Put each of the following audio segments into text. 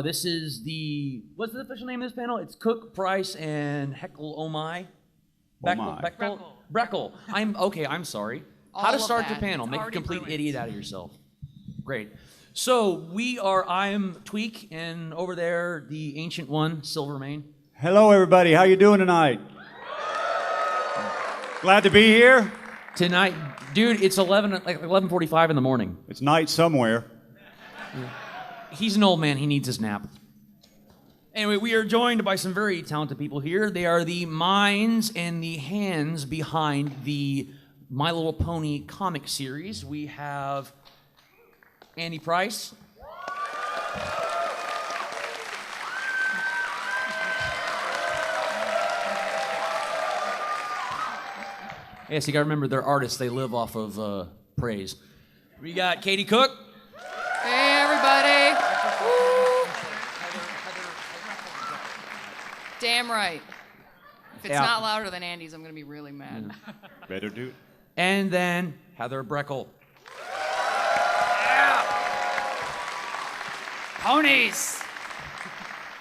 This is what's the official name of this panel? It's Cook, Price, and Heckle Omai. Breckle. I'm sorry. How to start your panel. Make a complete idiot out of yourself. Great. So I'm Tweak, and over there, the Ancient One, Silvermane. Hello, everybody. How you doing tonight? Glad to be here. Tonight, dude, it's 11:45 in the morning. It's night somewhere. He's an old man. He needs his nap. Anyway, we are joined by some very talented people here. They are the minds and the hands behind the My Little Pony comic series. We have Andy Price. Yes, you gotta remember they're artists. They live off of praise. We got Katie Cook. Hey, everybody. Woo. Damn right. If it's not louder than Andy's, I'm gonna be really mad. Better do it. And then Heather Breckle. Yeah. Ponies.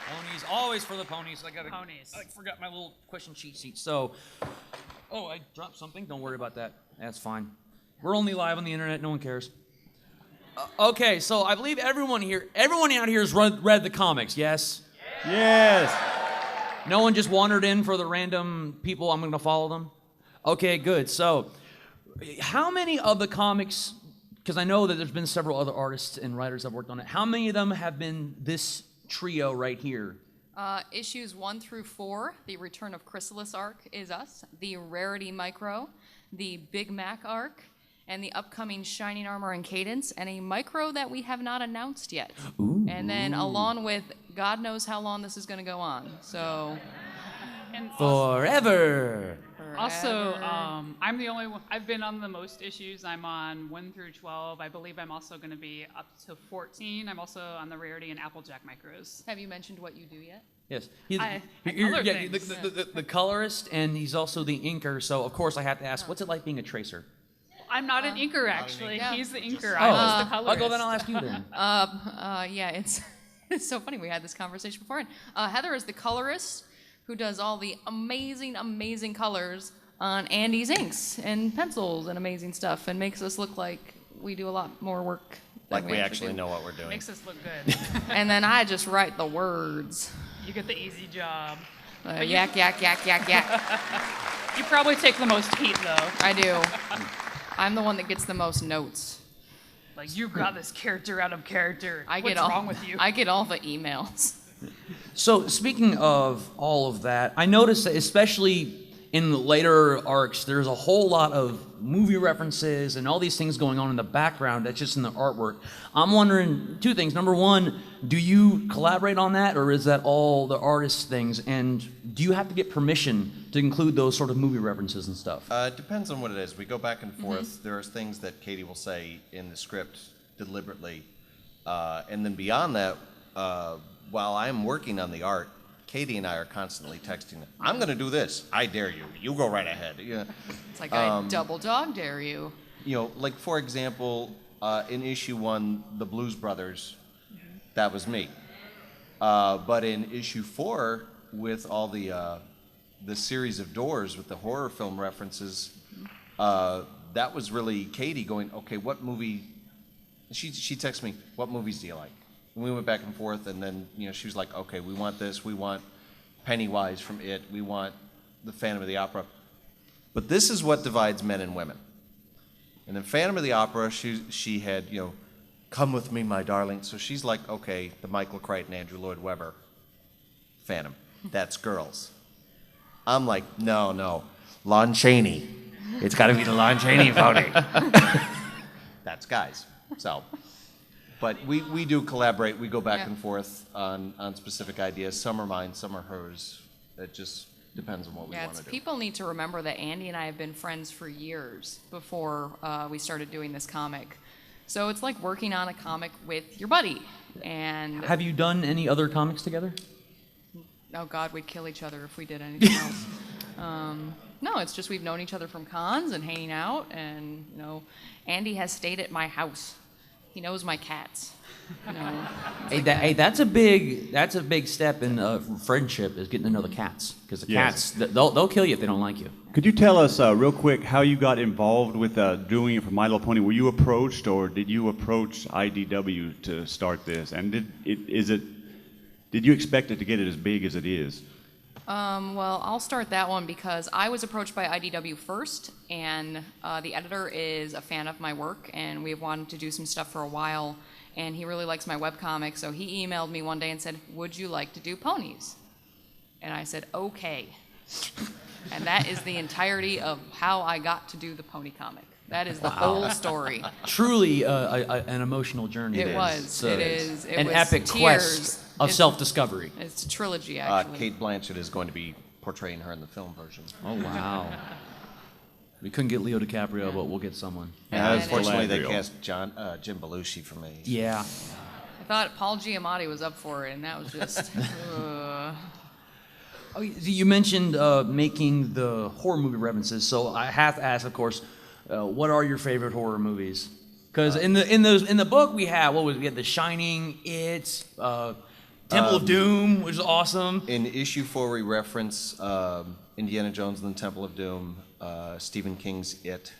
Ponies, always for the ponies. Ponies. I forgot my little question cheat sheet. So, I dropped something. Don't worry about that. That's fine. We're only live on the internet. No one cares. Okay, so I believe everyone out here has read the comics. Yes. Yes. No one just wandered in for the random people. I'm going to follow them. Okay, good. So, how many of the comics? Because I know that there's been several other artists and writers that have worked on it. How many of them have been this trio right here? Issues 1 through 4, the Return of Chrysalis arc is us, the Rarity Micro, the Big Mac arc, and the upcoming Shining Armor and Cadence, and a micro that we have not announced yet. Ooh. And then along with God knows how long this is going to go on. So And Forever. also, I'm the only one. I've been on the most issues. I'm on 1 through 12. I believe I'm also going to be up to 14. I'm also on the Rarity and Applejack micros. have you mentioned what you do yet? Yes. The colorist, and he's also the inker. So of course I have to ask, what's it like being a tracer? I'm not an inker, actually. Yeah. He's the inker. I'm just the colorist. I'll go then. I'll ask you then. Yeah, it's so funny. We had this conversation beforehand. Heather is the colorist who does all the amazing, amazing colors on Andy's inks and pencils and amazing stuff, and makes us look like we do a lot more work than Like we actually know what we're doing. Makes us look good. And then I just write the words. You get the easy job. Yak, yak, yak, yak, yak. You probably take the most heat, though. I do. I'm the one that gets the most notes. Like, you've got this character out of character. What's wrong with you? I get all the emails. So speaking of all of that, I noticed that especially in the later arcs, there's a whole lot of movie references and all these things going on in the background that's just in the artwork. I'm wondering two things. Number one, do you collaborate on that, or is that all the artist's things? And do you have to get permission to include those sort of movie references and stuff? It depends on what it is. We go back and forth. There are things that Katie will say in the script deliberately. And then beyond that, while I'm working on the art, Katie and I are constantly texting. I'm going to do this. I dare you. You go right ahead. Yeah. It's like I double dog dare you. You know, like for example, in issue 1, the Blues Brothers, that was me. But in issue 4, with all the series of doors with the horror film references, that was really Katie going, okay, what movie? She texted me, what movies do you like? And we went back and forth, and then she was like, okay, we want this, we want Pennywise from It, we want the Phantom of the Opera. But this is what divides men and women. And in Phantom of the Opera, she had, come with me, my darling. So she's like, okay, the Michael Crichton, Andrew Lloyd Webber Phantom. That's girls. I'm like, no, Lon Chaney. It's got to be the Lon Chaney pony. That's guys. So, but we do collaborate. We go back and forth on specific ideas. Some are mine, some are hers. It just depends on what we want to do. People need to remember that Andy and I have been friends for years before we started doing this comic. So it's like working on a comic with your buddy. And have you done any other comics together? Oh God, we'd kill each other if we did anything else. No, it's just we've known each other from cons and hanging out, and Andy has stayed at my house He knows my cats. You know, Hey, that's a big step in friendship, is getting to know the cats, because the Yes. cats they'll kill you if they don't like you. Could you tell us real quick how you got involved with doing it for My Little Pony? Were you approached, or did you approach IDW to start this? And did you expect it to get it as big as it is? Well, I'll start that one because I was approached by IDW first, and the editor is a fan of my work, and we've wanted to do some stuff for a while, and he really likes my webcomic, so he emailed me one day and said, would you like to do ponies? And I said, okay. And that is the entirety of how I got to do the pony comic. That is the whole story. Truly an emotional journey. It was. It is. It an was epic tears. quest of self-discovery. It's a trilogy, actually. Kate Blanchett is going to be portraying her in the film version. Oh wow. We couldn't get Leo DiCaprio, but we'll get someone. And unfortunately, they Galadriel. cast Jim Belushi for me. Yeah. I thought Paul Giamatti was up for it, and that was just. Oh, you mentioned making the horror movie references, so I have to ask, of course, what are your favorite horror movies? Because in the book we had The Shining, It, Temple of Doom, which is awesome. In issue 4, we reference Indiana Jones and the Temple of Doom, Stephen King's It,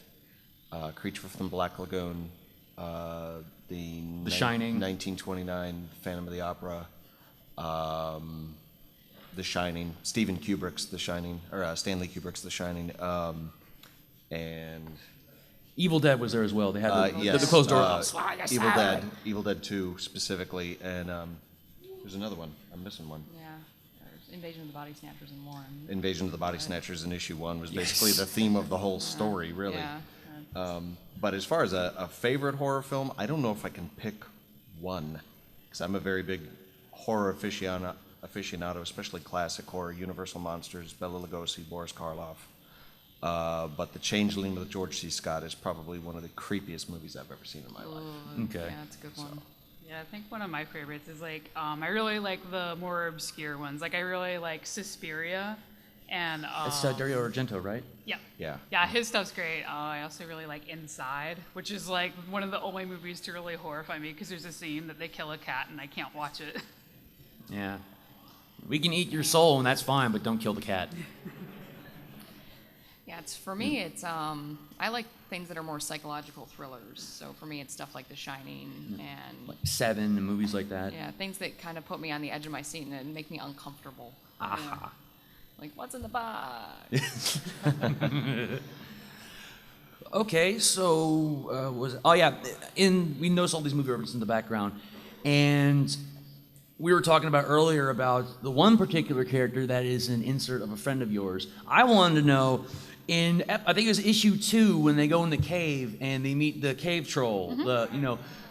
Creature from the Black Lagoon, The Shining. 1929 Phantom of the Opera, The Shining, Stephen Kubrick's The Shining, or Stanley Kubrick's The Shining, and Evil Dead was there as well. They had yes, the closed door. Evil Dead 2 specifically, and there's another one. I'm missing one. Yeah. There's Invasion of the Body Snatchers in one. Invasion of the Body Snatchers in issue 1 was basically the theme of the whole story, really. Yeah. But as far as a favorite horror film, I don't know if I can pick one, because I'm a very big horror aficionado, especially classic horror, Universal Monsters, Bela Lugosi, Boris Karloff. But The Changeling with George C. Scott is probably one of the creepiest movies I've ever seen in my life. Okay. Yeah, that's a good one. Yeah, I think one of my favorites is I really like the more obscure ones. I really like Suspiria, and It's Dario Argento, right? yeah, Yeah. yeah, his stuff's great. I also really like Inside, which is one of the only movies to really horrify me because there's a scene that they kill a cat and I can't watch it. Yeah. We can eat your soul, and that's fine, but don't kill the cat. Yeah, for me, it's I like things that are more psychological thrillers. So for me, it's stuff like The Shining and Like Seven and movies like that. yeah, things that kind of put me on the edge of my seat and make me uncomfortable. Aha. You know? Like what's in the box? Okay, so we noticed all these movie references in the background, and we were talking about earlier about the one particular character that is an insert of a friend of yours. I wanted to know, I think it was issue 2 when they go in the cave and they meet the cave troll.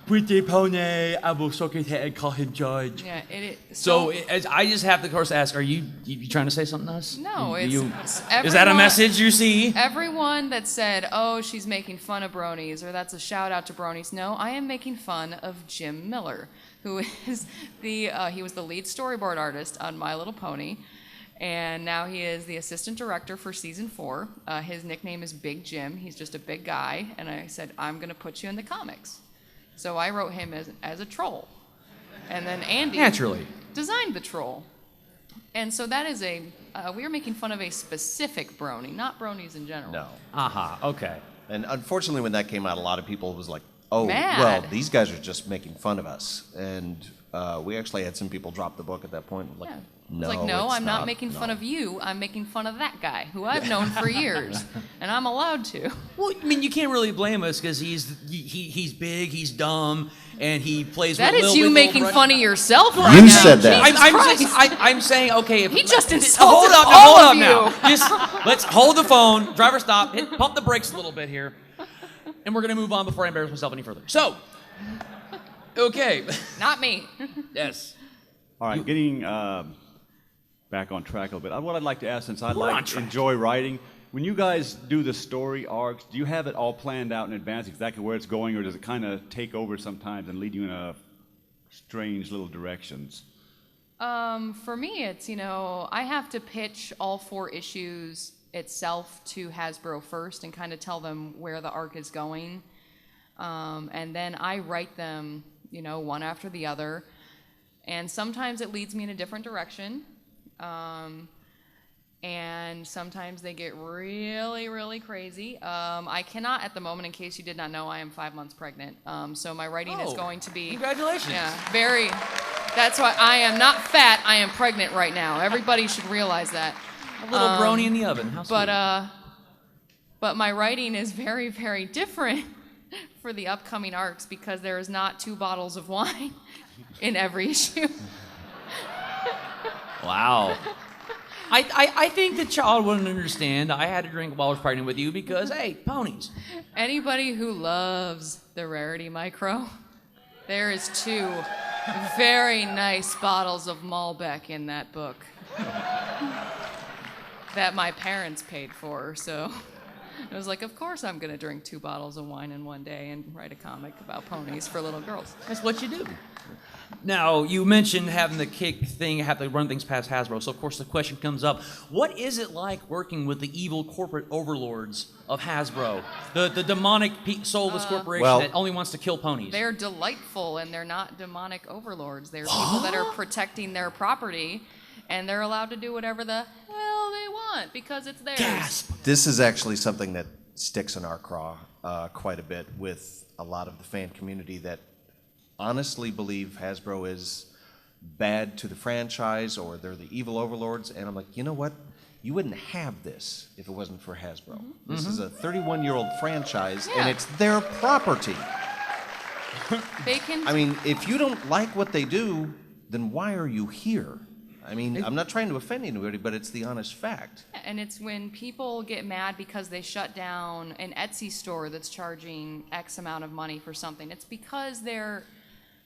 Pretty pony, I will suck his head and call him Judge. Yeah, I just have to, of course, ask: Are you trying to say something to us? No, Is that a everyone- message you see? Everyone that said, "Oh, she's making fun of bronies," or "That's a shout out to bronies," no, I am making fun of Jim Miller, who is he was the lead storyboard artist on My Little Pony, and now he is the assistant director for season 4. His nickname is Big Jim. He's just a big guy, and I said, "I'm gonna put you in the comics." So I wrote him as a troll, and then Andy Naturally designed the troll. And so that is we are making fun of a specific brony, not bronies in general. No. Aha. Okay. And unfortunately, when that came out, a lot of people was like, oh, Mad. well, these guys are just making fun of us. And we actually had some people drop the book at that point. Like, Yeah. no, It's like, no, it's I'm not making fun of you. I'm making fun of that guy who I've known for years, and I'm allowed to. Well, I mean, you can't really blame us because he's big, he's dumb, and he plays. That with is Lil you Wiggle making running- fun of yourself right You now. said that. Jesus Christ. I'm saying, okay. If, He just hold insulted up, all hold of up you. now. Just let's hold the phone. Driver, stop. Pump the brakes a little bit here, and we're gonna move on before I embarrass myself any further. So, okay. Not me. Yes. All right, getting back on track a little bit. What I'd like to ask, since I We're on track. enjoy writing, when you guys do the story arcs, do you have it all planned out in advance, exactly where it's going, or does it kind of take over sometimes and lead you in a strange little directions? For me, it's, I have to pitch all 4 issues itself to Hasbro first and kind of tell them where the arc is going. And then I write them, you know, one after the other. And sometimes it leads me in a different direction. And sometimes they get really, really crazy. I cannot, at the moment, in case you did not know, I am 5 months pregnant. So my writing is going to be... Congratulations. Yeah, very... That's why I am not fat, I am pregnant right now. Everybody should realize that. A little brony in the oven. How sweet. But my writing is very, very different for the upcoming arcs because there is not 2 bottles of wine in every issue. Wow. I think the child wouldn't understand. I had to drink while I was pregnant with you because, hey, ponies. Anybody who loves the Rarity Micro, there is 2 very nice bottles of Malbec in that book that my parents paid for, so I was like, of course I'm going to drink 2 bottles of wine in one day and write a comic about ponies for little girls. That's what you do. Now, you mentioned having the kick thing, have to run things past Hasbro. So, of course, the question comes up, what is it like working with the evil corporate overlords of Hasbro? The demonic, soulless corporation that only wants to kill ponies. They're delightful, and they're not demonic overlords. They're people that are protecting their property, and they're allowed to do whatever the hell they want because it's theirs. Gasp! This is actually something that sticks in our craw quite a bit with a lot of the fan community that honestly believe Hasbro is bad to the franchise or they're the evil overlords. And I'm like, you know what? You wouldn't have this if it wasn't for Hasbro. This is a 31-year-old franchise, and it's their property. I mean, if you don't like what they do, then why are you here? I mean, I'm not trying to offend anybody, but it's the honest fact. And it's when people get mad because they shut down an Etsy store that's charging X amount of money for something. It's because they're,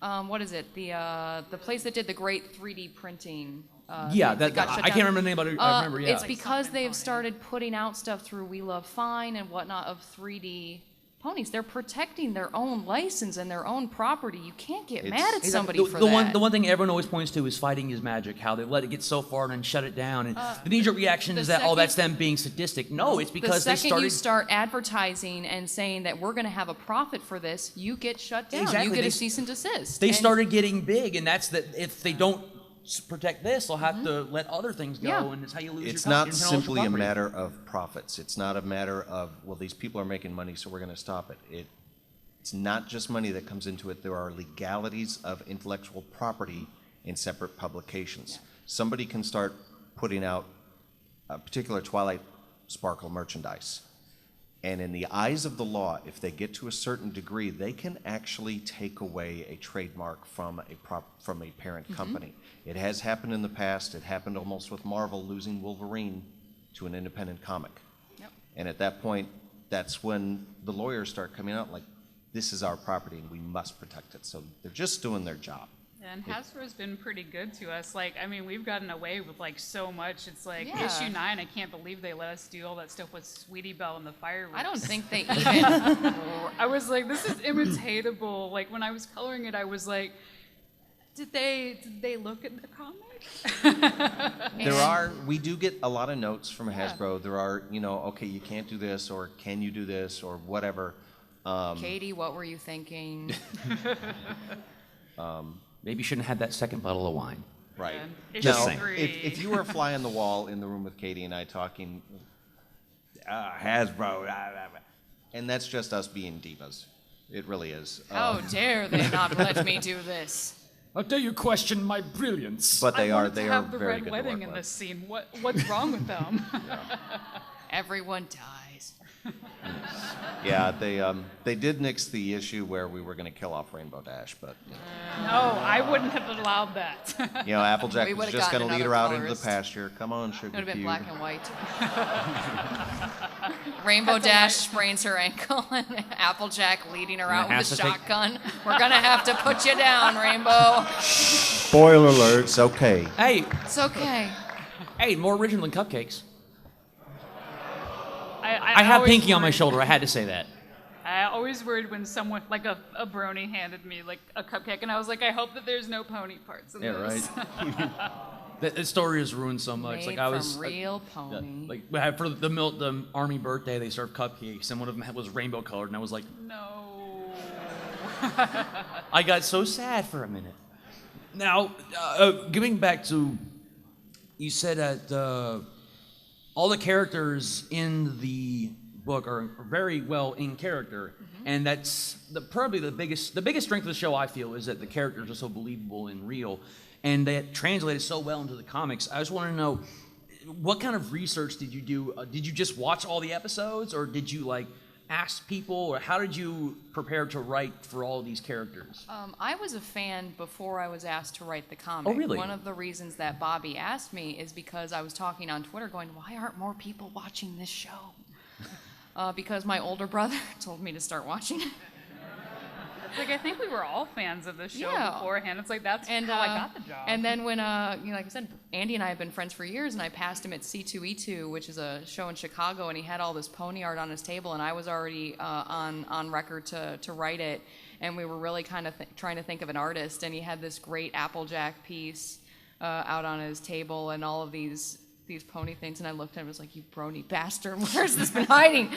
what is it? The place that did the great 3D printing. Yeah, that got shut I can't down. remember the name, but I remember, yeah. It's because they've started putting out stuff through We Love Fine and whatnot of 3D ponies. They're protecting their own license and their own property. You can't get mad at somebody for that. The one thing everyone always points to is fighting is magic, how they let it get so far and then shut it down. And the knee-jerk reaction is that, that's them being sadistic. No, it's because the second you start advertising and saying that we're going to have a profit for this, you get shut down. Exactly. You get a cease and desist. They started getting big, and that's that. If they don't protect this, they'll have to let other things go, and it's how you lose It's your not intellectual simply a property. matter of profits. It's not a matter of, well, these people are making money, so we're going to stop it. It's not just money that comes into it. There are legalities of intellectual property in separate publications. Somebody can start putting out a particular Twilight Sparkle merchandise. And in the eyes of the law, if they get to a certain degree, they can actually take away a trademark from a parent company. It has happened in the past. It happened almost with Marvel losing Wolverine to an independent comic. Yep. And at that point, that's when the lawyers start coming out like, this is our property and we must protect it. So they're just doing their job. And Hasbro's been pretty good to us. Like, I mean, we've gotten away with like so much. It's like Yeah. issue 9, I can't believe they let us do all that stuff with Sweetie Belle and the fireworks. I don't think they even. I was like, this is imitatable. Like when I was coloring it, I was like, did they look at the comic? We do get a lot of notes from Hasbro. There are, okay, you can't do this, or can you do this, or whatever. Katie, what were you thinking? Maybe you shouldn't have had that second bottle of wine. Right. Just Issue saying. 3. If you were a fly on the wall in the room with Katie and I talking, Hasbro, and that's just us being divas. It really is. How dare they not let me do this? How dare you question my brilliance? But they I are wanted to very have the good red to wedding work in with. this scene. What's wrong with them? Everyone dies. Yeah, they did nix the issue where we were going to kill off Rainbow Dash, but No, I wouldn't have allowed that. Applejack We was would've just going gotten to lead another her out into the colorist. pasture. Come on, It Sugar would have been Cube. black and white. Rainbow Dash sprains her ankle, and Applejack leading her out with a has to take- shotgun. We're gonna have to put you down, Rainbow. Spoiler alert. It's okay. Hey, It's okay. more original than cupcakes. I I have always Pinky on my worried- shoulder. I had to say that. I always worried when someone, like a brony, handed me like a cupcake, and I was like, I hope that there's no pony parts in this. The story is ruined so much. Made Like I was from real pony. like for the army birthday, they served cupcakes, and one of them was rainbow colored, and I was like, No. I got so sad for a minute. Now, getting back to, you said that all the characters in the book are very well in character, and that's probably the biggest strength of the show. I feel is that the characters are so believable and real, and that translated so well into the comics. I just want to know, what kind of research did you do? Did you just watch all the episodes, or did you like ask people, or how did you prepare to write for all these characters? I was a fan before I was asked to write the comic. Oh, really? One of the reasons that Bobby asked me is because I was talking on Twitter going, why aren't more people watching this show? Because my older brother told me to start watching it. It's like, I think we were all fans of the show Yeah. beforehand. It's like, that's how I got the job. And then when, like I said, Andy and I have been friends for years, and I passed him at C2E2, which is a show in Chicago, and he had all this pony art on his table, and I was already on record to write it, and we were really kind of trying to think of an artist, and he had this great Applejack piece out on his table, and all of these pony things, and I looked at him and was like, you brony bastard, where's this been hiding?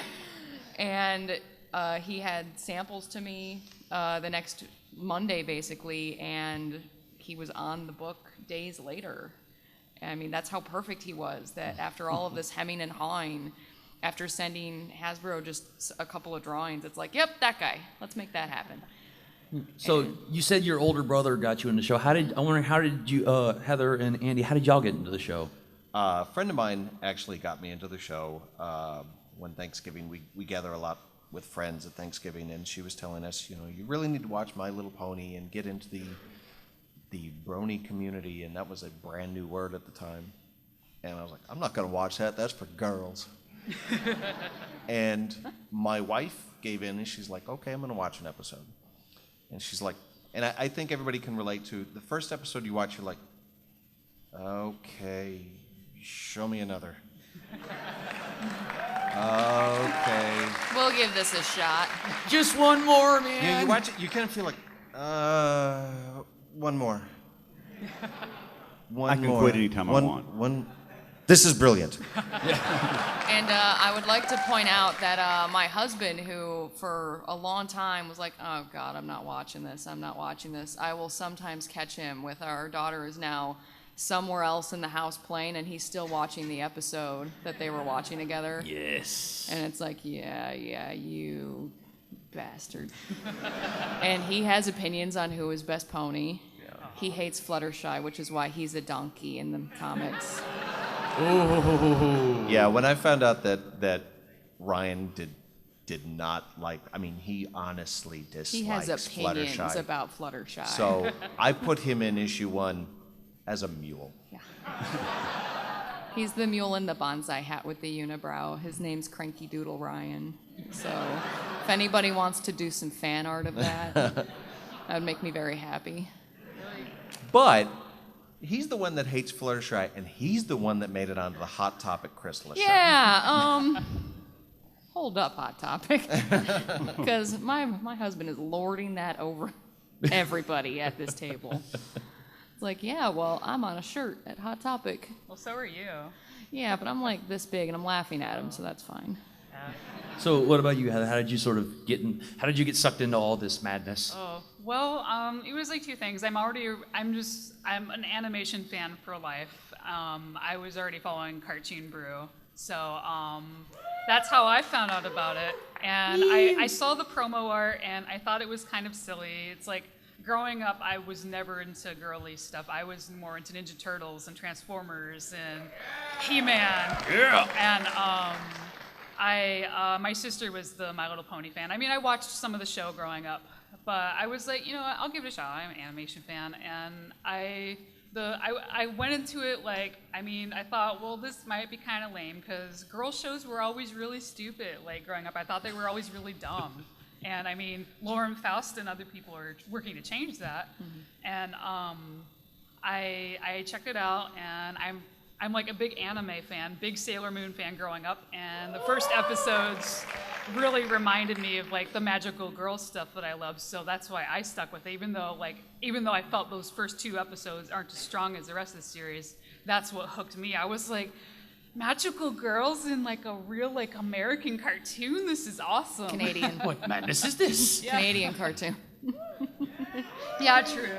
And he had samples to me the next Monday, basically, and he was on the book days later. I mean, that's how perfect he was, that after all of this hemming and hawing, after sending Hasbro just a couple of drawings, it's like, yep, that guy. Let's make that happen. So you said your older brother got you into the show. How did you, Heather and Andy, how did y'all get into the show? A friend of mine actually got me into the show when Thanksgiving. We gather a lot with friends at Thanksgiving, and she was telling us, you really need to watch My Little Pony and get into the brony community, and that was a brand new word at the time. And I was like, I'm not going to watch that. That's for girls. And my wife gave in, and she's like, okay, I'm going to watch an episode. And she's like, and I think everybody can relate to the first episode you watch, you're like, okay, show me another. Okay. We'll give this a shot. Just one more, man. Yeah, you watch it, you kind of feel like, one more. One I can more. quit anytime I want. This is brilliant. And I would like to point out that my husband, who for a long time was like, oh God, I'm not watching this, I will sometimes catch him with our daughter is now somewhere else in the house playing, and he's still watching the episode that they were watching together. Yes. And it's like, yeah, you bastard. And he has opinions on who is best pony. Yeah. He hates Fluttershy, which is why he's a donkey in the comics. Ooh. Yeah, when I found out that Ryan did not like, I mean, he honestly dislikes He has opinions Fluttershy. about Fluttershy. So I put him in issue 1 as a mule. Yeah. He's the mule in the bonsai hat with the unibrow. His name's Cranky Doodle Ryan. So if anybody wants to do some fan art of that, that would make me very happy. But he's the one that hates Fluttershy, and he's the one that made it onto the Hot Topic Chrysalis show. Yeah, hold up, Hot Topic. Because my husband is lording that over everybody at this table. It's like, yeah, well, I'm on a shirt at Hot Topic. Well, so are you. Yeah, but I'm like this big, and I'm laughing at him, so that's fine. So what about you, Heather? How did you sort of how did you get sucked into all this madness? Oh, well, it was like two things. I'm an animation fan for life. I was already following Cartoon Brew. So that's how I found out about it. And I saw the promo art, and I thought it was kind of silly. It's like, growing up, I was never into girly stuff. I was more into Ninja Turtles and Transformers and He-Man. Yeah. And my sister was the My Little Pony fan. I mean, I watched some of the show growing up, but I was like, I'll give it a shot. I'm an animation fan, and I went into it like, I thought, well, this might be kind of lame because girl shows were always really stupid. Like growing up, I thought they were always really dumb. And Lauren Faust and other people are working to change that. Mm-hmm. And I checked it out, and I'm like a big anime fan, big Sailor Moon fan growing up. And the first episodes really reminded me of like the magical girl stuff that I love. So that's why I stuck with it. Even though I felt those first 2 episodes aren't as strong as the rest of the series, that's what hooked me. I was like, magical girls in like a real like American cartoon. This is awesome. Canadian. What madness is this? Yeah. Canadian cartoon. Yeah, true.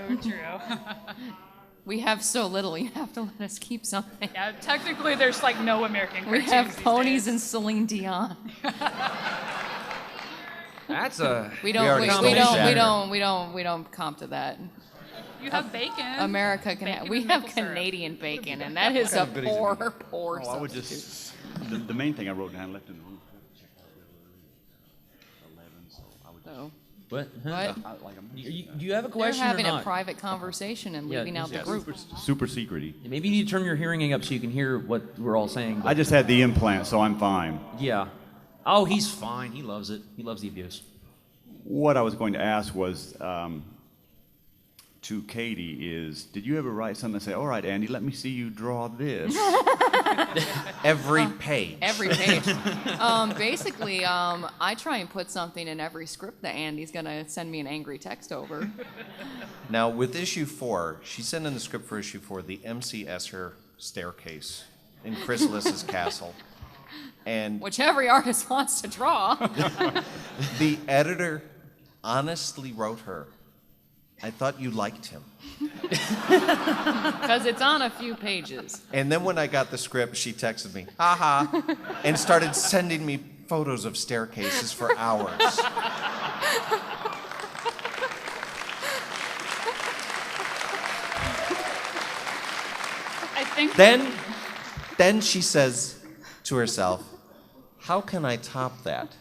We have so little, you have to let us keep something. Yeah, technically there's like no American We cartoons have these ponies days. and Celine Dion. That's a. We don't. already We, stole we don't. We Shatner. don't. We don't. We don't comp to that. You have bacon. America can. Bacon We and have maple syrup. Canadian bacon, and that is a kind of goodies have you poor Oh, I would substitute. just, the main thing I wrote down, left in the room. 11, so I would So What? what? like Do you have a They're question having or a not? private conversation and Yeah, leaving out the yeah, group. super secrety. Maybe you need to turn your hearing up so you can hear what we're all saying. I just had the implant, so I'm fine. Yeah. Oh, he's fine. He loves it. He loves the abuse. What I was going to ask was to Katie is, did you ever write something and say, all right, Andy, let me see you draw this? Every page. Every page. Basically, I try and put something in every script that Andy's gonna send me an angry text over. Now, with issue 4, she sent in the script for issue 4, the MC Escher staircase in Chrysalis's castle. And Which every artist wants to draw. the editor honestly wrote her, I thought you liked him. Because it's on a few pages. And then when I got the script, she texted me, haha, and started sending me photos of staircases for hours. I think Then she says to herself, how can I top that?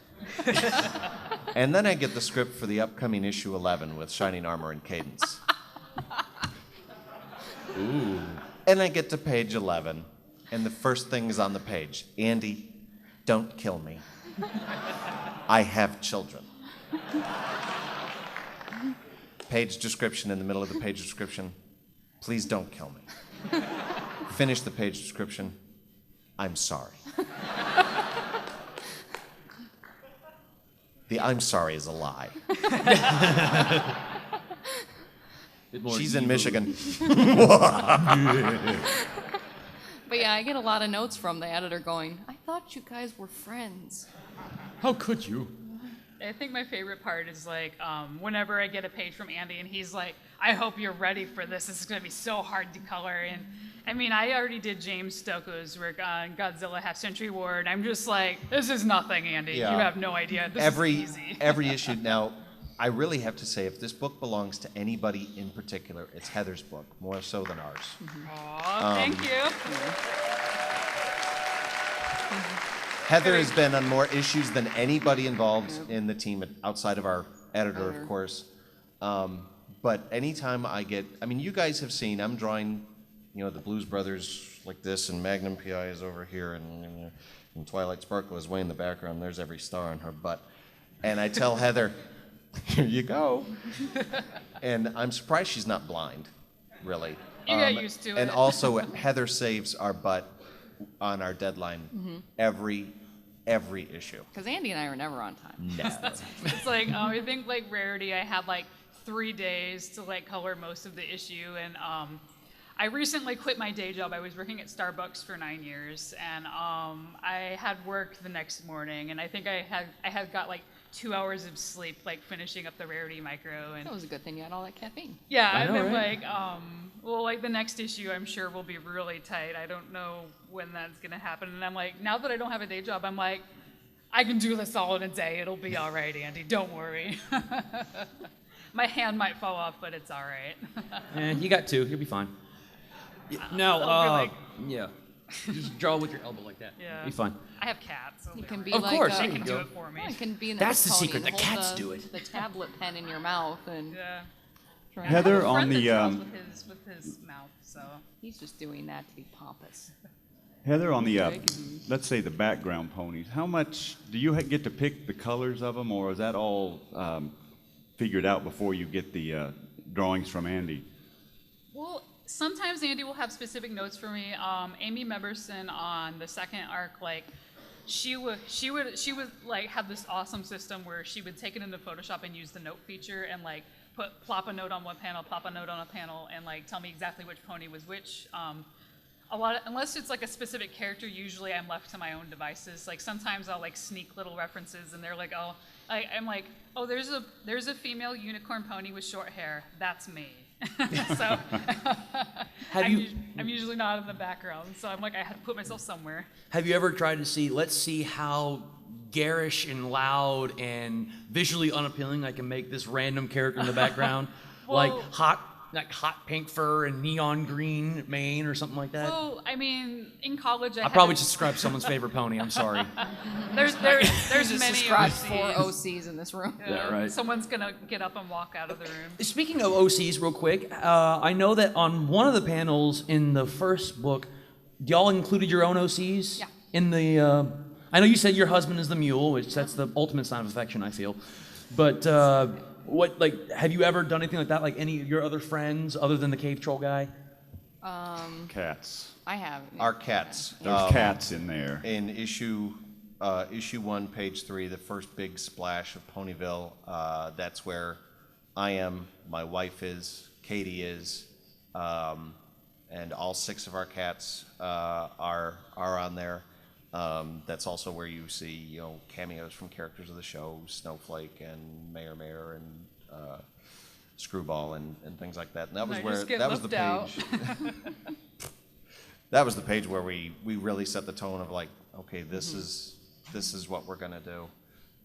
And then I get the script for the upcoming issue 11 with Shining Armor and Cadence. Ooh. And I get to page 11, and the first thing is on the page, Andy, don't kill me. I have children. Page description in the middle of the page description, please don't kill me. Finish the page description, I'm sorry. The I'm sorry is a lie. She's in Michigan. But yeah, I get a lot of notes from the editor going, I thought you guys were friends. How could you? I think my favorite part is like whenever I get a page from Andy and he's like, I hope you're ready for this. This is going to be so hard to color. And I mean, I already did James Stokoe's work on Godzilla Half Century War. And I'm just like, this is nothing, Andy. Yeah. You have no idea. This is easy. Every issue. Now, I really have to say, if this book belongs to anybody in particular, it's Heather's book, more so than ours. Aw, thank you. Heather has been on more issues than anybody involved in the team outside of our editor, of course. But anytime I get, I mean, you guys have seen, I'm drawing, you know, the Blues Brothers like this, and Magnum PI is over here, and Twilight Sparkle is way in the background. There's every star on her butt. And I tell Heather, here you go. And I'm surprised she's not blind, really. You get used to And it. also, Heather saves our butt on our deadline every issue. Because Andy and I are never on time. No. It's like, I think like Rarity, I had like 3 days to like color most of the issue. And I recently quit my day job. I was working at Starbucks for 9 years, and I had work the next morning, and I think I had got like 2 hours of sleep, like finishing up the Rarity micro. And That was a good thing you had all that caffeine. yeah, I and know, then right? like, well, like the next issue, I'm sure will be really tight. I don't know when that's gonna happen. And I'm like, now that I don't have a day job, I'm like, I can do this all in a day. It'll be all right, Andy. Don't worry. My hand might fall off, but it's all right. You got two. You'll be fine. No, I'll be like- yeah. Just draw with your elbow like that. Yeah. Be fine. I have cats. So You can be Of like course, a, there they you can go. do it for me. Well, it can be in That's the pony secret. and The hold cats do it. The tablet pen in your mouth, and Yeah. try I have Heather, a on friend that the, draws with his mouth, so. he's just doing that to be pompous. Heather, on the, let's say the background ponies, how much, do you get to pick the colors of them, or is that all figured out before you get the drawings from Andy? Well, sometimes Andy will have specific notes for me. Amy Meberson on the second arc, like, she would like have this awesome system where she would take it into Photoshop and use the note feature and like plop a note on one panel, plop a note on a panel, and like tell me exactly which pony was which. unless it's like a specific character, usually I'm left to my own devices. Like sometimes I'll like sneak little references, and they're like, oh, I'm like, oh, there's a female unicorn pony with short hair. That's me. So I'm usually not in the background. So I'm like, I had to put myself somewhere. Have you ever tried to see, let's see how garish and loud and visually unappealing I can make this random character in the background? Like hot pink fur and neon green mane or something like that? Well, I mean, in college I probably just described someone's favorite pony. I'm sorry. there's many Describe OCs. 4 OCs in this room. Yeah, right. Someone's gonna get up and walk out of the room. Speaking of OCs, real quick, I know that on one of the panels in the first book, y'all included your own OCs? Yeah. In the, I know you said your husband is the mule, which that's the ultimate sign of affection, I feel. But have you ever done anything like that? Like any of your other friends, other than the cave troll guy? Cats. I have. Our cats. There's cats in there. In issue 1, page 3, the first big splash of Ponyville, that's where I am, my wife is, Katie is, and all 6 of our cats are on there. That's also where you see, cameos from characters of the show, Snowflake and Mayor and Screwball and things like that. And that was that was the page. That was the page where we really set the tone of like, okay, this is what we're gonna do.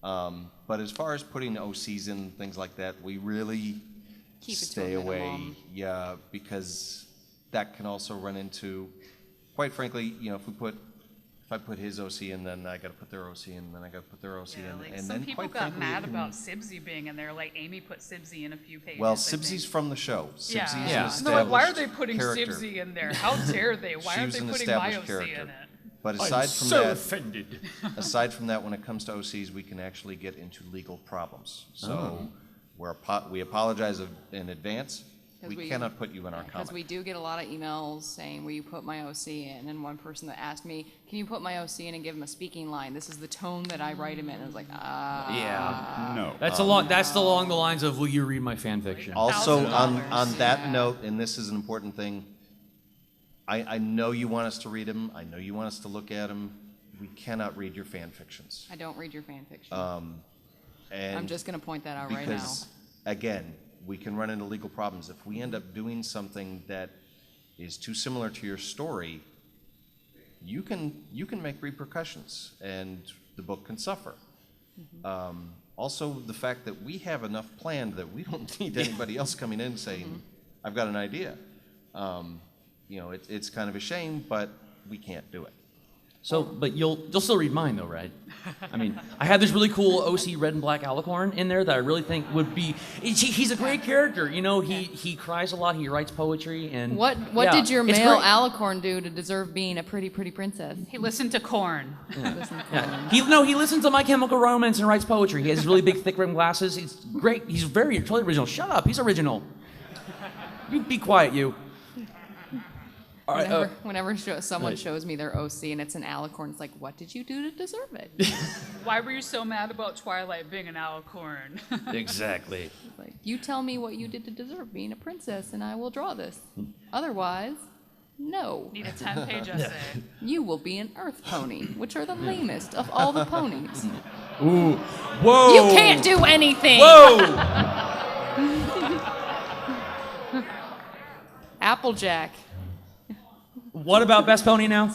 But as far as putting OCs in things like that, we really Keep it to a stay away. minimum. Yeah, because that can also run into, quite frankly, if I put his OC in, then I got to put their OC in, and then I got to put their OC in, Like and some then people quite got frankly, mad it can- about Sibsy being in there. Like Amy put Sibsy in a few pages. Well, I think. Sibsy's from the show. Sibsy's Yeah. an Yeah. And they're like, why are established they putting character. Sibsy in there? How dare they? Why She aren't was they an putting my OC established character. in it? But aside from that, offended. aside from that, when it comes to OCs, we can actually get into legal problems. So we apologize in advance. 'Cause We we- cannot put you in our Because comic. we do get a lot of emails saying, will you put my OC in? And one person that asked me, can you put my OC in and give him a speaking line? This is the tone that I write him in. And I was like, Yeah. No. That's along the lines of, will you read my fan fiction? Also, $1,000. on that note, and this is an important thing, I know you want us to read them. I know you want us to look at them. We cannot read your fan fictions. I don't read your fan fiction. And I'm just going to point that out right now. because, again, we can run into legal problems. If we end up doing something that is too similar to your story, you can make repercussions, and the book can suffer. Also, the fact that we have enough planned that we don't need anybody else coming in saying, I've got an idea. It's kind of a shame, but we can't do it. So, but you'll still read mine though, right? I mean, I have this really cool OC red and black alicorn in there that I really think would be. He's a great character, He cries a lot. He writes poetry and. What yeah, did your it's male great. alicorn do to deserve being a pretty princess? He listened to Korn. Listen, Yeah. He listens to My Chemical Romance and writes poetry. He has really big, thick rimmed glasses. He's great. He's totally original. Shut up. He's original. You be quiet, you. All right, Whenever someone shows me their OC and it's an alicorn, it's like, what did you do to deserve it? Why were you so mad about Twilight being an alicorn? exactly. Like, you tell me what you did to deserve being a princess, and I will draw this. Otherwise, no. Need a 10-page essay. You will be an earth pony, which are the lamest of all the ponies. Ooh. Whoa. You can't do anything. Whoa. Applejack. What about Best Pony now?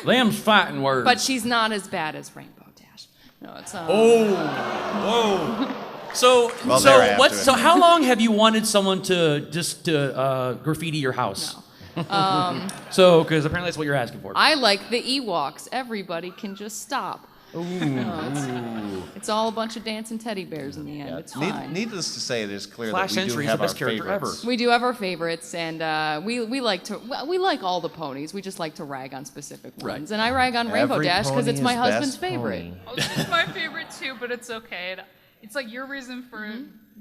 Lamb's fighting words. But she's not as bad as Rainbow Dash. No, it's Whoa. So Well, they're after it. so how long have you wanted someone to just graffiti your house? No. So, because apparently that's what you're asking for. I like the Ewoks. Everybody can just stop. It's all a bunch of dancing teddy bears in the end. It's fine. Needless to say, it is clear Flash that we do Sentry is have the best our character favorites. ever. We do have our favorites, and we like all the ponies. We just like to rag on specific ones. Right. And I rag on Rainbow Every Dash because pony it's my is husband's best favorite. pony. Oh, this is my favorite too, but it's okay. It's like your reason for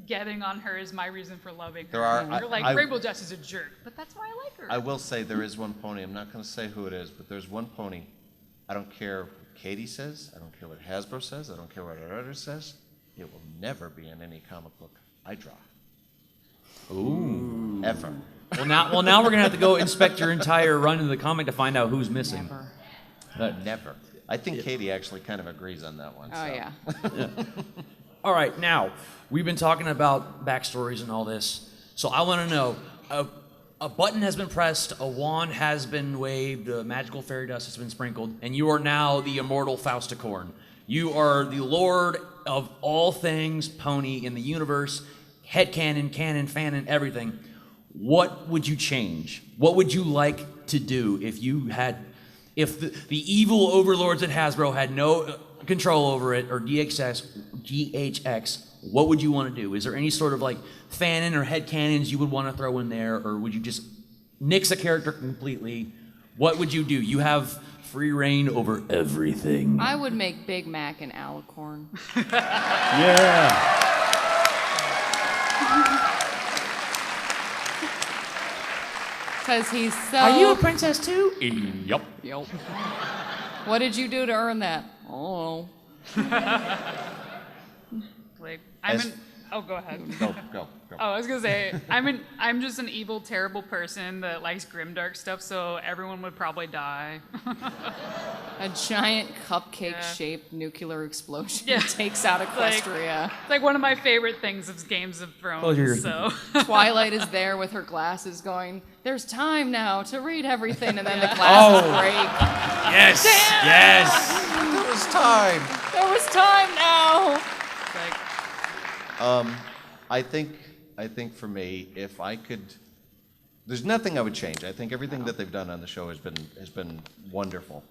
getting on her is my reason for loving her. There are- You're like, I- Rainbow Dash is a jerk, but that's why I like her. I will say there is one pony. I'm not going to say who it is, but there's one pony. I don't care what Katie says. I don't care what Hasbro says. I don't care what our editor says. It will never be in any comic book I draw. Ooh. Ever. Well, now we're gonna have to go inspect your entire run in the comic to find out who's missing. Never. I think Katie actually kind of agrees on that one. Oh, so. yeah. All right, now we've been talking about backstories and all this, so I want to know: a button has been pressed, a wand has been waved, magical fairy dust has been sprinkled, and you are now the immortal Fausticorn. You are the lord of all things pony in the universe, headcanon, canon, fanon, everything. What would you change? What would you like to do if the evil overlords at Hasbro had no control over it, or GHX, what would you want to do? Is there any sort of like fanon or headcanons you would want to throw in there, or would you just nix a character completely? What would you do? You have free reign over everything. I would make Big Mac an alicorn. Yeah. Because he's so... Are you a princess too? Yup. Yup. What did you do to earn that? Oh. Like, oh, go ahead. Go. Oh, I was gonna say, I'm just an evil, terrible person that likes grimdark stuff, so everyone would probably die. A giant cupcake-shaped nuclear explosion Yeah. takes out Equestria. It's like one of my favorite things of Games of Thrones. So Twilight is there with her glasses going, there's time now to read everything, and then the glasses break. Yes. Damn! Yes. There was time. There was time now! like, I think for me, if I could, there's nothing I would change. I think everything that they've done on the show has been wonderful.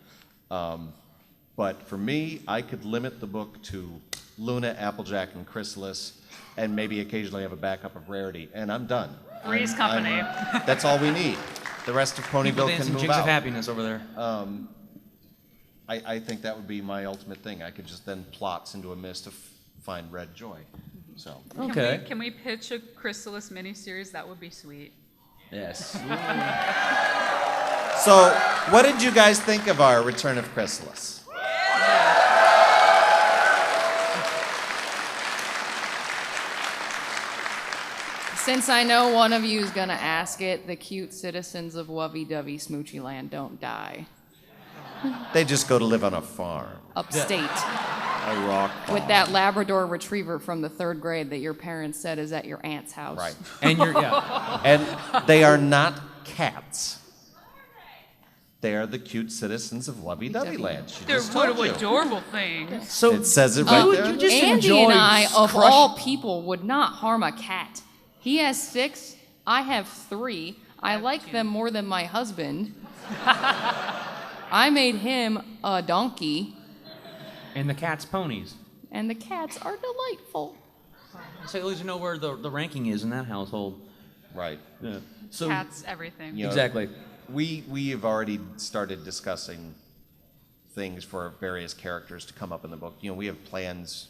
But for me, I could limit the book to Luna, Applejack, and Chrysalis, and maybe occasionally have a backup of Rarity, and I'm done. Three's Company. That's all we need. The rest of Ponyville can Dancing move jigs of out. happiness over there. I think that would be my ultimate thing. I could just then plots into a mist to find Red Joy. So Okay. Can we pitch a Chrysalis miniseries? That would be sweet. Yes. So, what did you guys think of our Return of Chrysalis? Since I know one of you is gonna ask it, the cute citizens of Wovey Dovey Smoochy Land don't die. They just go to live on a farm. Upstate. A rock. With that Labrador retriever from the 3rd grade that your parents said is at your aunt's house. Right. And yeah. And they are not cats. They are the cute citizens of Lovey-Dovey Land. She They're just told you. adorable things. So It says it right would there. you just Andy enjoy and I, of crush- all people, would not harm a cat. He has 6, I have 3. I like them more than my husband. I made him a donkey, And the cat's ponies. and the cats are delightful. So at least you know where the ranking is in that household. Right. Yeah. So Cats, everything. You know, exactly. We have already started discussing things for various characters to come up in the book. You know, we have plans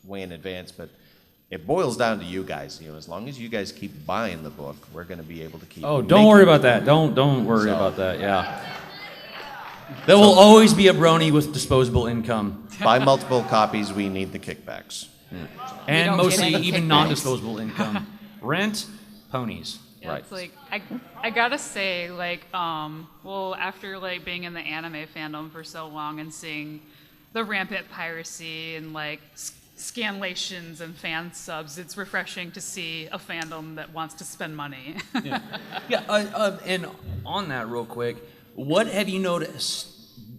way in advance, but it boils down to you guys. You know, as long as you guys keep buying the book, we're going to be able to keep. Oh, don't making worry it. about that. Don't worry So- about that. Yeah. There will always be a brony with disposable income, Buy multiple copies. We need the kickbacks. and don't get mostly any even kickbacks. non-disposable income. Rent, ponies. Yeah, Right. It's like I gotta say, like, well, after like being in the anime fandom for so long and seeing the rampant piracy and like scanlations and fan subs, it's refreshing to see a fandom that wants to spend money. Yeah, and on that real quick, what have you noticed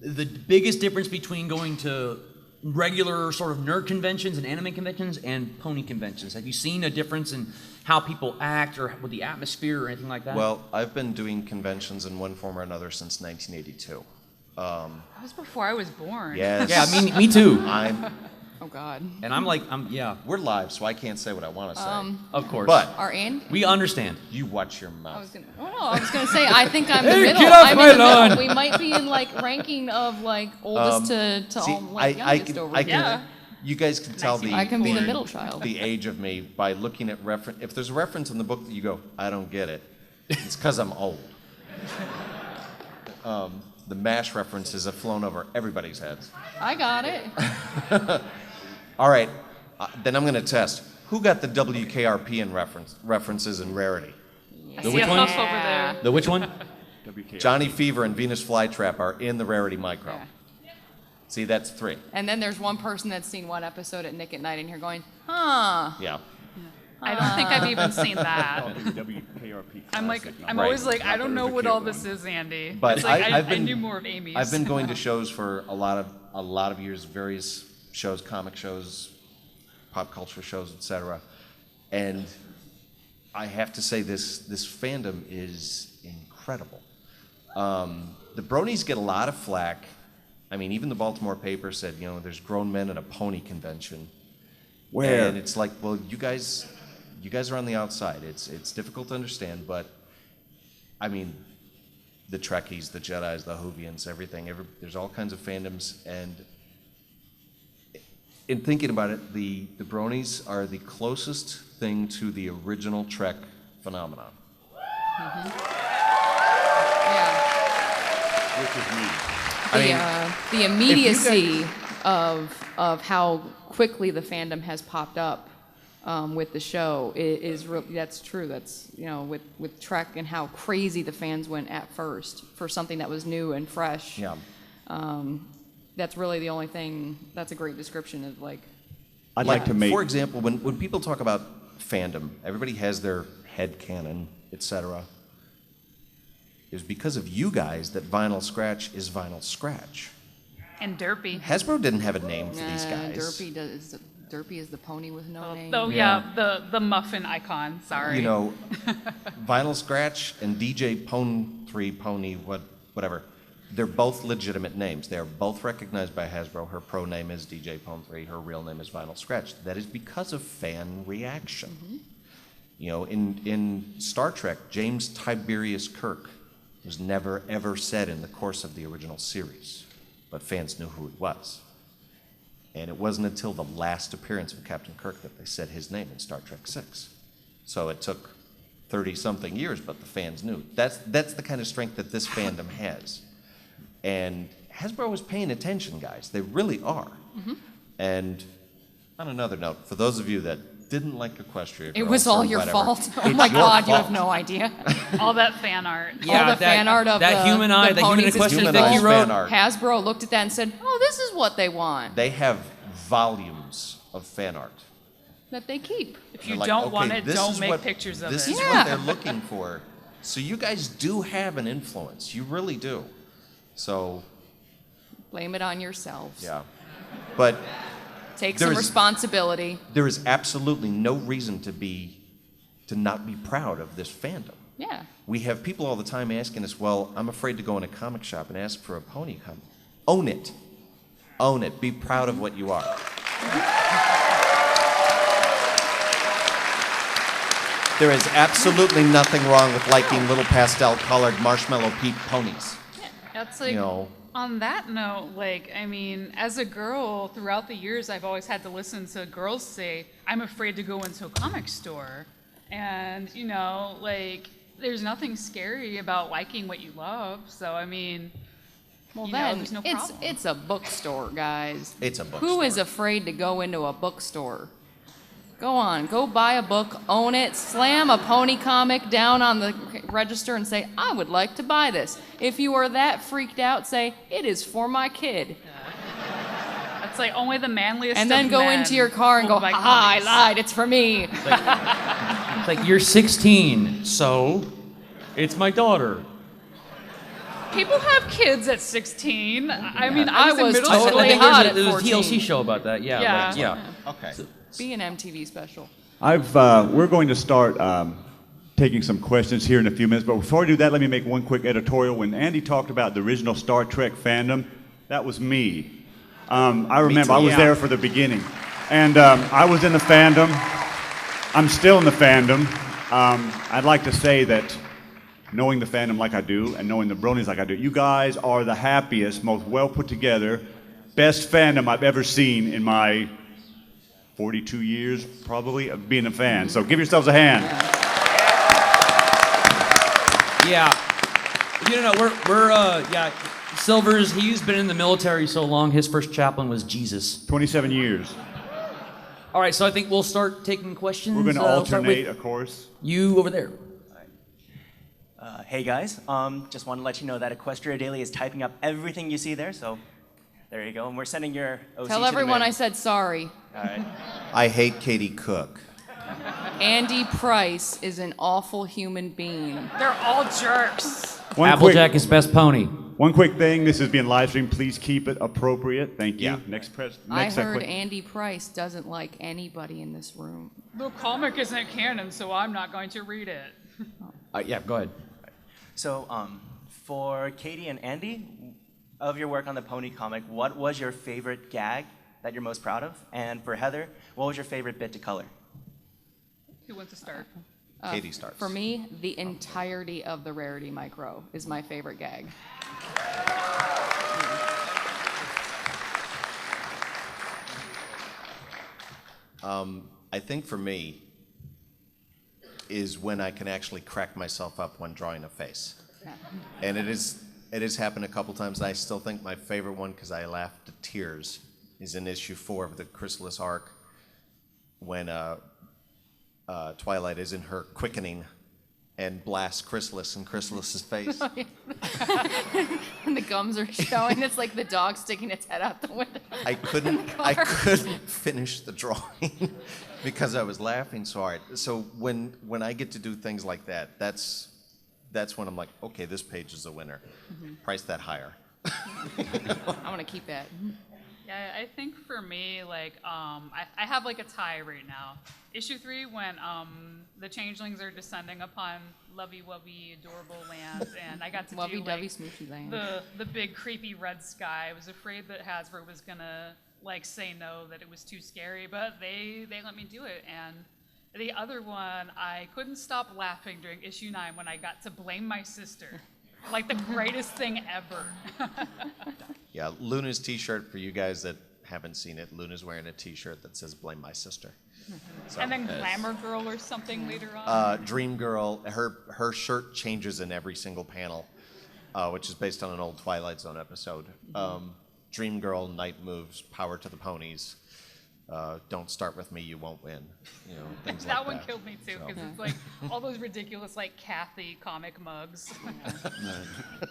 the biggest difference between going to regular sort of nerd conventions and anime conventions and pony conventions? Have you seen a difference in how people act or with the atmosphere or anything like that? Well, I've been doing conventions in one form or another since 1982. That was before I was born. Yes. yeah, me too. Oh, God. And yeah, We're live, so I can't say what I want to say. of course. But Our Andy? we understand. you watch your I mouth. was gonna say, I think I'm the Hey, middle. get off I'm my in the middle. lawn. We might be in like ranking of like oldest to See, like youngest over here. Yeah. You guys can tell I can be the Or middle child. the age of me by looking at reference. If there's a reference in the book that you go, I don't get it, it's because I'm old. The MASH references have flown over everybody's heads. I got it. All right, then I'm going to test. Who got the WKRP in references in Rarity? I The see which a one? huff over there. The which one? WKR. Johnny Fever and Venus Flytrap are in the Rarity Micro. Yeah. See, that's 3. And then there's one person that's seen one episode at Nick at Night in here going, huh. Yeah. I don't think I've even seen that. WKRP. I'm like, classic I'm number. always like, I don't know what all Kid this one. is, Andy. But It's like, I've I been- knew more of Amy's. I've been going to shows for a lot of years, various shows, comic shows, pop culture shows, etc. And I have to say this fandom is incredible. The Bronies get a lot of flack. I mean, even the Baltimore paper said, there's grown men at a pony convention. Where? And it's like, well, you guys are on the outside. It's difficult to understand, but I mean, the Trekkies, the Jedis, the Whovians, everything. There's all kinds of fandoms, and in thinking about it, the Bronies are the closest thing to the original Trek phenomenon. Yeah. Which is me. The immediacy of how quickly the fandom has popped up with the show is that's true. That's with Trek and how crazy the fans went at first for something that was new and fresh. Yeah. That's really the only thing. That's a great description of like. I'd like to make. For example, when people talk about fandom, everybody has their head canon, etc. It was because of you guys that Vinyl Scratch is Vinyl Scratch. And Derpy. Hasbro didn't have a name for these guys. Derpy is the pony with no name. Oh yeah, the muffin icon. Sorry. Vinyl Scratch and DJ Pone 3 Pony, whatever. They're both legitimate names. They are both recognized by Hasbro. Her pro name is DJ Pone 3. Her real name is Vinyl Scratch. That is because of fan reaction. In Star Trek, James Tiberius Kirk was never ever said in the course of the original series, but fans knew who he was. And it wasn't until the last appearance of Captain Kirk that they said his name in Star Trek VI. So it took 30-something years, but the fans knew. That's the kind of strength that this fandom has. And Hasbro was paying attention, guys. They really are. Mm-hmm. And on another note, for those of you that didn't like Equestria It Girls was or all your whatever, fault. Oh it's my your God, you have fault. no idea. All that fan art. All the fan art of that the human eye, the the human ponies is question Humanized Vicky wrote. fan art. Hasbro looked at that and said, "Oh, this is what they want They have volumes of fan art. that they keep." If you They're like, don't okay, want it, this don't is make what- pictures of This it. is Yeah. what they're looking for. So you guys do have an influence. You really do. So, Blame it on yourselves. yeah. But Take There some is- responsibility. there is absolutely no reason to not be proud of this fandom. Yeah. We have people all the time asking us, well, I'm afraid to go in a comic shop and ask for a pony comic. Own it. Own it. Be proud of what you are. There is absolutely nothing wrong with liking little pastel-colored Marshmallow Pete ponies. That's like, on that note, as a girl, throughout the years, I've always had to listen to girls say, I'm afraid to go into a comic store. And, there's nothing scary about liking what you love. So, Well, You know, then there's no it's problem. it's a bookstore, guys. It's a bookstore. Who is afraid to go into a bookstore? Go on, go buy a book, own it, slam a pony comic down on the register and say, I would like to buy this. If you are that freaked out, say, it is for my kid. that's like only the manliest And then of go men into your car and will go, buy ha, I comics. lied, it's for me. It's like, you're 16, so it's my daughter. People have kids at 16. I I was in was middle totally school. I think hot there's at a 14. TLC show about that. Yeah. Yeah. like, yeah. Okay. Be an MTV special. We're going to start taking some questions here in a few minutes, but before we do that, let me make one quick editorial. When Andy talked about the original Star Trek fandom, that was me. I remember too. I was Yeah. there for the beginning, and I was in the fandom. I'm still in the fandom. I'd like to say that knowing the fandom like I do and knowing the Bronies like I do, you guys are the happiest, most well put together, best fandom I've ever seen in my 42 years, probably, of being a fan. So give yourselves a hand. Yeah. We're Silver's, he's been in the military so long, his first chaplain was Jesus. 27 years. All right, so I think we'll start taking questions. We're going to I'll start with alternate, of course. You over there. Hey guys, just want to let you know that Equestria Daily is typing up everything you see there, so there you go. And we're sending your OC Tell to everyone the I said sorry. All right. I hate Katie Cook. Andy Price is an awful human being. They're all jerks. Applejack is best pony. One quick thing. This is being live streamed. Please keep it appropriate. Thank you. Yeah. Next I heard question. Andy Price doesn't like anybody in this room. The comic isn't canon, so I'm not going to read it. Yeah, go ahead. So, for Katie and Andy, of your work on the Pony comic, what was your favorite gag that you're most proud of? And for Heather, what was your favorite bit to color? Who wants to start? Katie starts. For me, the entirety of the Rarity Micro is my favorite gag. I think for me is when I can actually crack myself up when drawing a face. Yeah. And it has happened a couple times, and I still think my favorite one, because I laughed to tears, is in issue 4 of the Chrysalis arc when Twilight is in her quickening and blasts Chrysalis in Chrysalis's face. And the gums are showing. It's like the dog sticking its head out the window. I couldn't finish the drawing because I was laughing so hard. So when I get to do things like that, that's when I'm like, okay, this page is a winner. Price that higher. I want to keep that. Yeah, I think for me, like, I have like a tie right now. Issue 3, when the changelings are descending upon lovey-wovey, adorable lands, and I got to do Lovey-dovey, like smoochy land. the big creepy red sky. I was afraid that Hasbro was gonna like say no, that it was too scary, but they let me do it. And the other one, I couldn't stop laughing during issue 9 when I got to blame my sister. Like the greatest thing ever. Yeah, Luna's t-shirt, for you guys that haven't seen it, Luna's wearing a t-shirt that says blame my sister. So, And then Glamour Girl or something later on. Dream Girl, her shirt changes in every single panel, which is based on an old Twilight Zone episode. Dream Girl, Night Moves, Power to the Ponies, Don't Start With Me, You Won't Win. You know, things That like one that. killed me too, So- because it's like all those ridiculous like Kathy comic mugs.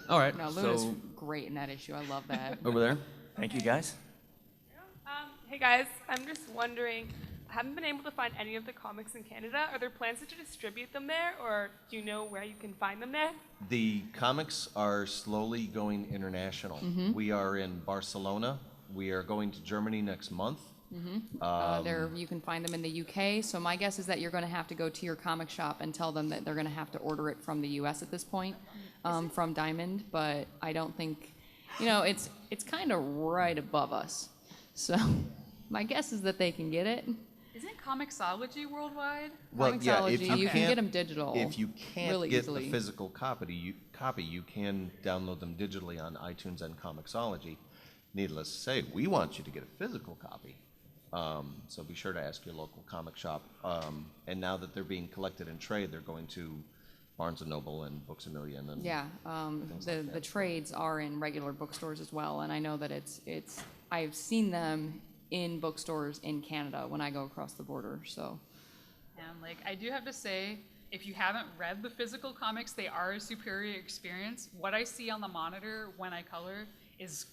All right, No, Luna's so great in that issue. I love that. over there. Thank you, guys. Hey guys, I'm just wondering, I haven't been able to find any of the comics in Canada. Are there plans to distribute them there, or do you know where you can find them there? The comics are slowly going international. We are in Barcelona. We are going to Germany next month. You can find them in the UK. So my guess is that you're going to have to go to your comic shop and tell them that they're going to have to order it from the US at this point, from Diamond. But I don't think, it's kind of right above us. So my guess is that they can get it. Isn't Comixology worldwide? Well, yeah, if Comixology, you can can't- get them digital. If you can't really get easily. the physical copy, you can download them digitally on iTunes and Comixology. Needless to say, we want you to get a physical copy. So be sure to ask your local comic shop. And now that they're being collected in trade, they're going to Barnes & Noble and Books A Million. And Yeah, the trades are in regular bookstores as well, and I know that it's I've seen them in bookstores in Canada when I go across the border. So And like I do have to say, if you haven't read the physical comics, they are a superior experience. What I see on the monitor when I color is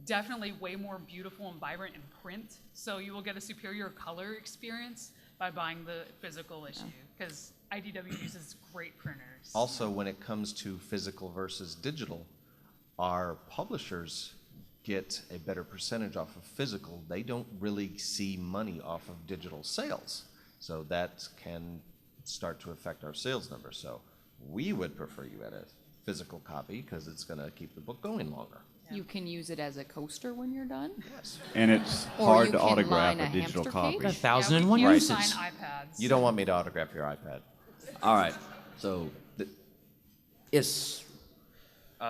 definitely way more beautiful and vibrant in print. So you will get a superior color experience by buying the physical issue, because IDW uses great printers. also, when it comes to physical versus digital, our publishers get a better percentage off of physical. They don't really see money off of digital sales. So that can start to affect our sales numbers. So we would prefer you get a physical copy because it's going to keep the book going longer. you can use it as a coaster when you're done. And it's Or hard you to can autograph line a a digital hamster copy. cage. 1,001 Yeah, we uses. can't sign iPads. You don't want me to autograph your iPad. All right, so yes.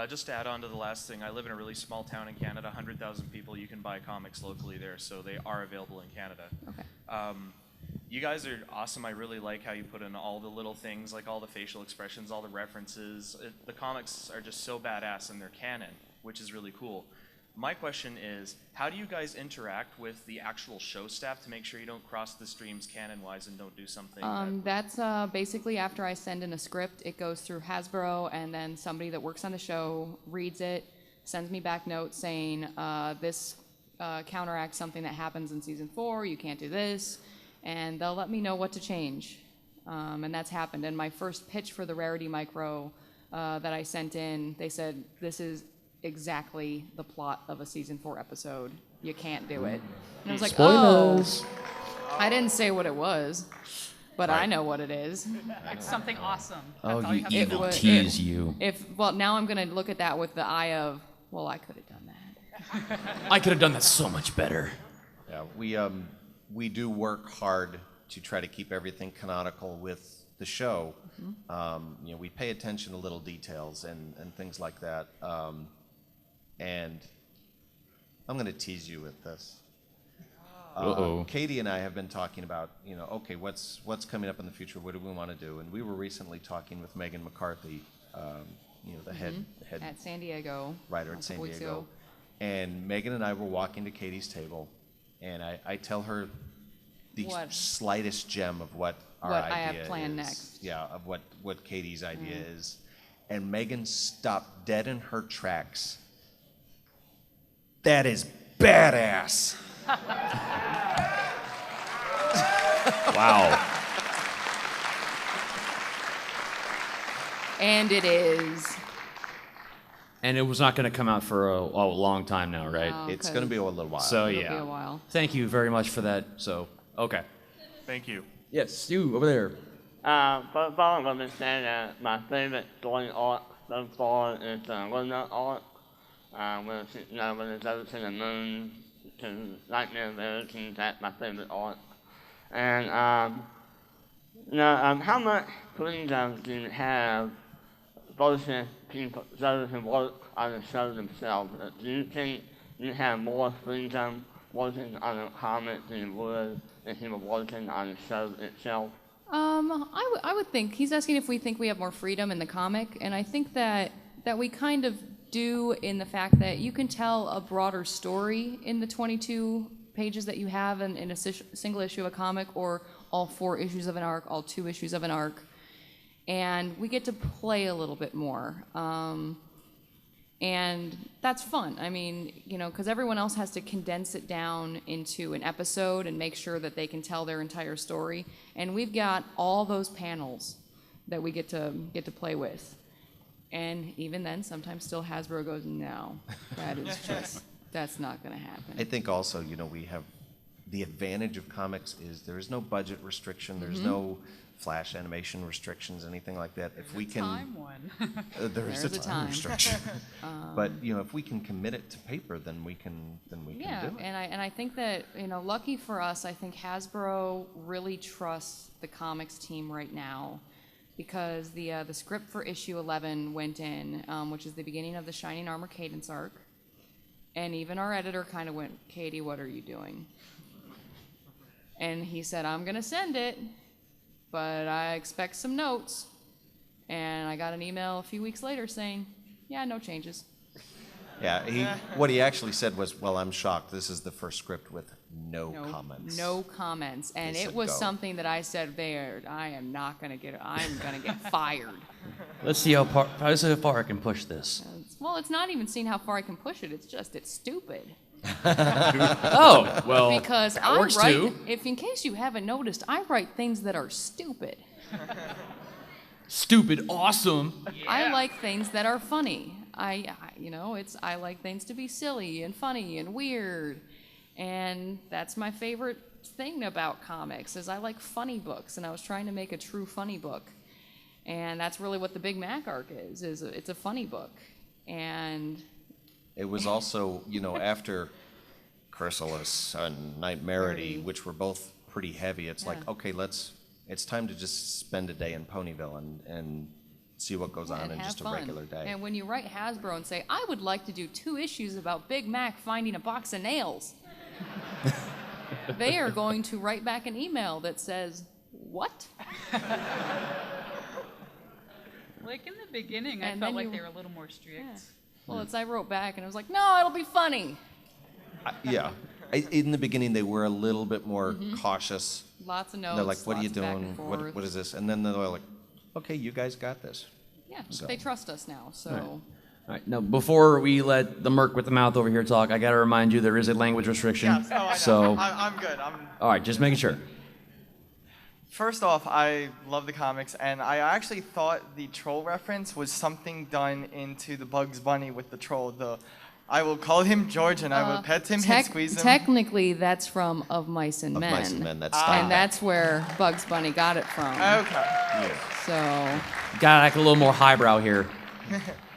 Just to add on to the last thing, I live in a really small town in Canada, 100,000 people. You can buy comics locally there, so they are available in Canada. Okay. You guys are awesome. I really like how you put in all the little things, like all the facial expressions, all the references. The comics are just so badass and they're canon, which is really cool. My question is, how do you guys interact with the actual show staff to make sure you don't cross the streams canon-wise and don't do something? That's basically after I send in a script, it goes through Hasbro, and then somebody that works on the show reads it, sends me back notes saying, this counteracts something that happens in season 4, you can't do this, and they'll let me know what to change. And that's happened. And my first pitch for the Rarity Micro that I sent in, they said, this is exactly the plot of a season 4 episode. You can't do it. And I was like, Spoilers. oh. I didn't say what it was, but I know what it is. It's something awesome. Oh, That's all you have to do. evil tease you. Well, now I'm going to look at that with the eye of, well, I could have done that. I could have done that so much better. Yeah, we do work hard to try to keep everything canonical with the show. We pay attention to little details and things like that. And I'm going to tease you with this. Katie and I have been talking about, okay, what's coming up in the future? What do we want to do? And we were recently talking with Megan McCarthy, the head At San Diego. writer at San Diego. And Megan and I were walking to Katie's table, and I tell her the slightest gem of what our idea I have planned is. next. Yeah, of what Katie's idea is. And Megan stopped dead in her tracks. That is badass. Wow. And it is. And it was not going to come out for a long time now, right? No. It's going to be a little while. So It'll be yeah. a while. Thank you very much for that. So okay. Thank you. Yes, you over there. First of all, I'm going to say that my favorite story arc so far is the Luna arc, where she's now going to go to the moon to Nightmare Verities. That's my favorite arc. And, how much freedom do you have versus people, those who work on the show themselves? Do you think you have more freedom working on a comic than you would if you were working on the show itself? I would think he's asking if we think we have more freedom in the comic, and I think that we kind of do in the fact that you can tell a broader story in the 22 pages that you have in a single issue of a comic, or all 4 issues of an arc, all 2 issues of an arc, and we get to play a little bit more. And that's fun. I mean, because everyone else has to condense it down into an episode and make sure that they can tell their entire story. And we've got all those panels that we get to play with. And even then, sometimes still Hasbro goes, no, that's not going to happen. I think also, we have the advantage of comics is there is no budget restriction. There's no flash animation restrictions, anything like that. If we can, Time one. there's a time restriction. But if we can commit it to paper, then we can do it. And I think that lucky for us, I think Hasbro really trusts the comics team right now, because the script for issue 11 went in, which is the beginning of the Shining Armor Cadence arc, and even our editor kind of went, Katie, what are you doing? And he said, I'm gonna send it, but I expect some notes. And I got an email a few weeks later saying, yeah, no changes. Yeah, what he actually said was, well, I'm shocked. This is the first script with no comments. No comments. And They it said was go. something that I said there, I'm going to get fired. Let's see how far I can push this. Well, it's not even seeing how far I can push it. It's stupid. Oh, well, Because that I works write, too. if in case you haven't noticed, I write things that are stupid. Stupid, awesome. I like things that are funny. I like things to be silly and funny and weird. And that's my favorite thing about comics is I like funny books, and I was trying to make a true funny book. And that's really what the Big Mac arc is it's a funny book. And It was also, after Chrysalis and Nightmarity, which were both pretty heavy, it's like, okay, it's time to just spend a day in Ponyville and see what goes on and in have just fun. a regular day. And when you write Hasbro and say, I would like to do 2 issues about Big Mac finding a box of nails, they are going to write back an email that says, what? Like in the beginning, I And felt then like you- they were a little more strict. Yeah. Well, I wrote back and I was like, no, it'll be funny. Yeah. In the beginning, they were a little bit more cautious. Lots of notes. They're like, "What are you lots of back doing? and forth. What is this?" And then they're like, "Okay, you guys got this." Yeah, So. they trust us now, so. All right, now before we let the merc with the mouth over here talk, I got to remind you there is a language restriction. Yes, oh, I know. So, I'm good. all right, just making sure. First off, I love the comics, and I actually thought the troll reference was something done into the Bugs Bunny with the troll. I will call him George, and I will pet him and squeeze him. Technically, that's from Of Mice and Men. Of Mice and Men, that's And that's where Bugs Bunny got it from. Okay. So. Got to act a little more highbrow here.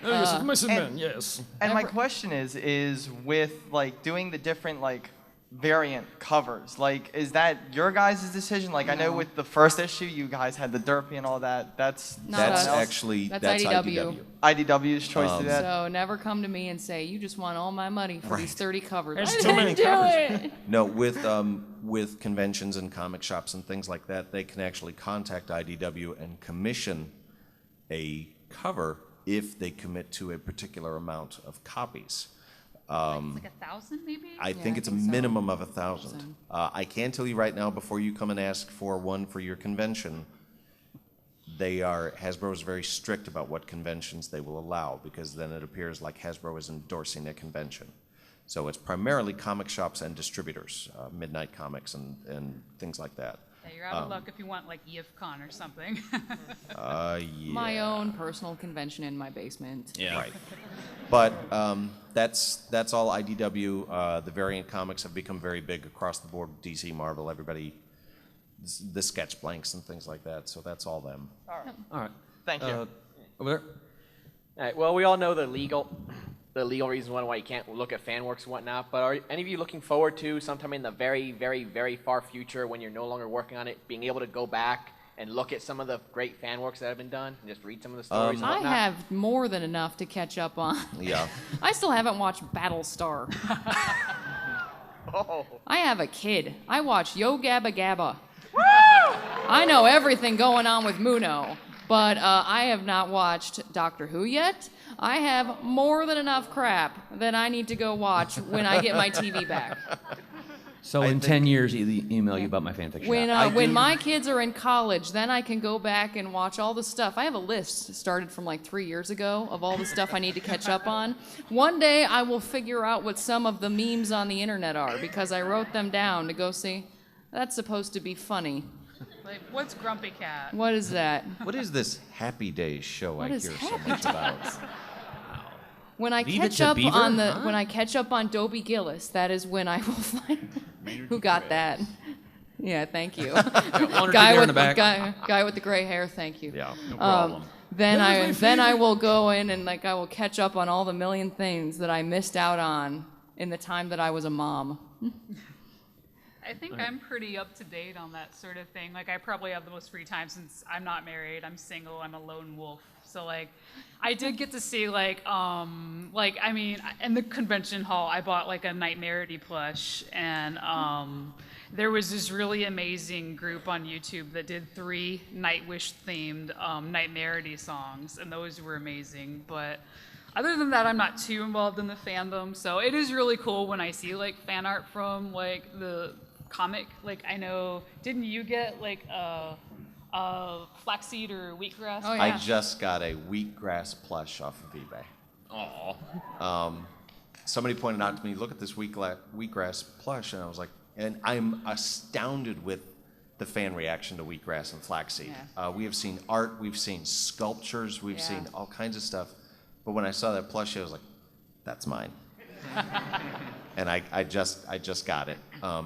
Yes. And my question is with like doing the different like variant covers, like is that your guys' decision? Like I know with the first issue you guys had the Derpy and all that. That's actually That's IDW. IDW's choice to do that. So never come to me and say, you just want all my money for these 30 covers. There's I too many didn't do covers. it. No, with conventions and comic shops and things like that, they can actually contact IDW and commission a cover if they commit to a particular amount of copies. Like 1,000 maybe? I think it's a minimum of 1,000. I can tell you right now, before you come and ask for one for your convention, Hasbro is very strict about what conventions they will allow, because then it appears like Hasbro is endorsing a convention. So it's primarily comic shops and distributors, Midnight Comics and things like that. Yeah, you're out of luck if you want like YIFCon or something. Yeah. My own personal convention in my basement. Yeah. Right. But that's all IDW. The variant comics have become very big across the board. DC, Marvel, everybody, the sketch blanks and things like that. So that's all them. All right. Thank you. Over there. All right, well, we all know the legal reasons why you can't look at fan works and whatnot, but are any of you looking forward to sometime in the very, very, very far future, when you're no longer working on it, being able to go back and look at some of the great fan works that have been done and just read some of the stories and I whatnot? have more than enough to catch up on. Yeah. I still haven't watched Battlestar. Oh. I have a kid. I watch Yo Gabba Gabba. I know everything going on with Muno, but I have not watched Doctor Who yet. I have more than enough crap that I need to go watch when I get my TV back. So in 10 years, email you about my fanfiction. When my kids are in college, then I can go back and watch all the stuff. I have a list started from like 3 years ago of all the stuff I need to catch up on. One day I will figure out what some of the memes on the internet are, because I wrote them down to go see. That's supposed to be funny. Like, what's Grumpy Cat? What is that? What is this Happy Days show What I is hear so Happy much about? When I Leave it catch to up Beaver? on Huh? when I catch up on Dobie Gillis, that is when I will find who got that. Yeah, thank you. One or two guy there in with the back. guy with the gray hair, thank you. Yeah, no problem. Then I will go in and I will catch up on all the million things that I missed out on in the time that I was a mom. I think I'm pretty up to date on that sort of thing. Like, I probably have the most free time since I'm not married, I'm single, I'm a lone wolf. So, like, I did get to see, I mean, in the convention hall, I bought, like, a Nightmarity plush, and there was this really amazing group on YouTube that did 3 Nightwish-themed Nightmarity songs, and those were amazing, but other than that, I'm not too involved in the fandom, so it is really cool when I see, like, fan art from, like, the comic. Like, I know, didn't you get, like, flaxseed or wheatgrass? Oh, yeah. I just got a wheatgrass plush off of eBay. Aw. Somebody pointed out to me, look at this wheatgrass plush, and I was like, and I'm astounded with the fan reaction to wheatgrass and flaxseed. Yeah. We have seen art, we've seen sculptures, we've Yeah. seen all kinds of stuff, but when I saw that plushie, I was like, that's mine. And I just got it.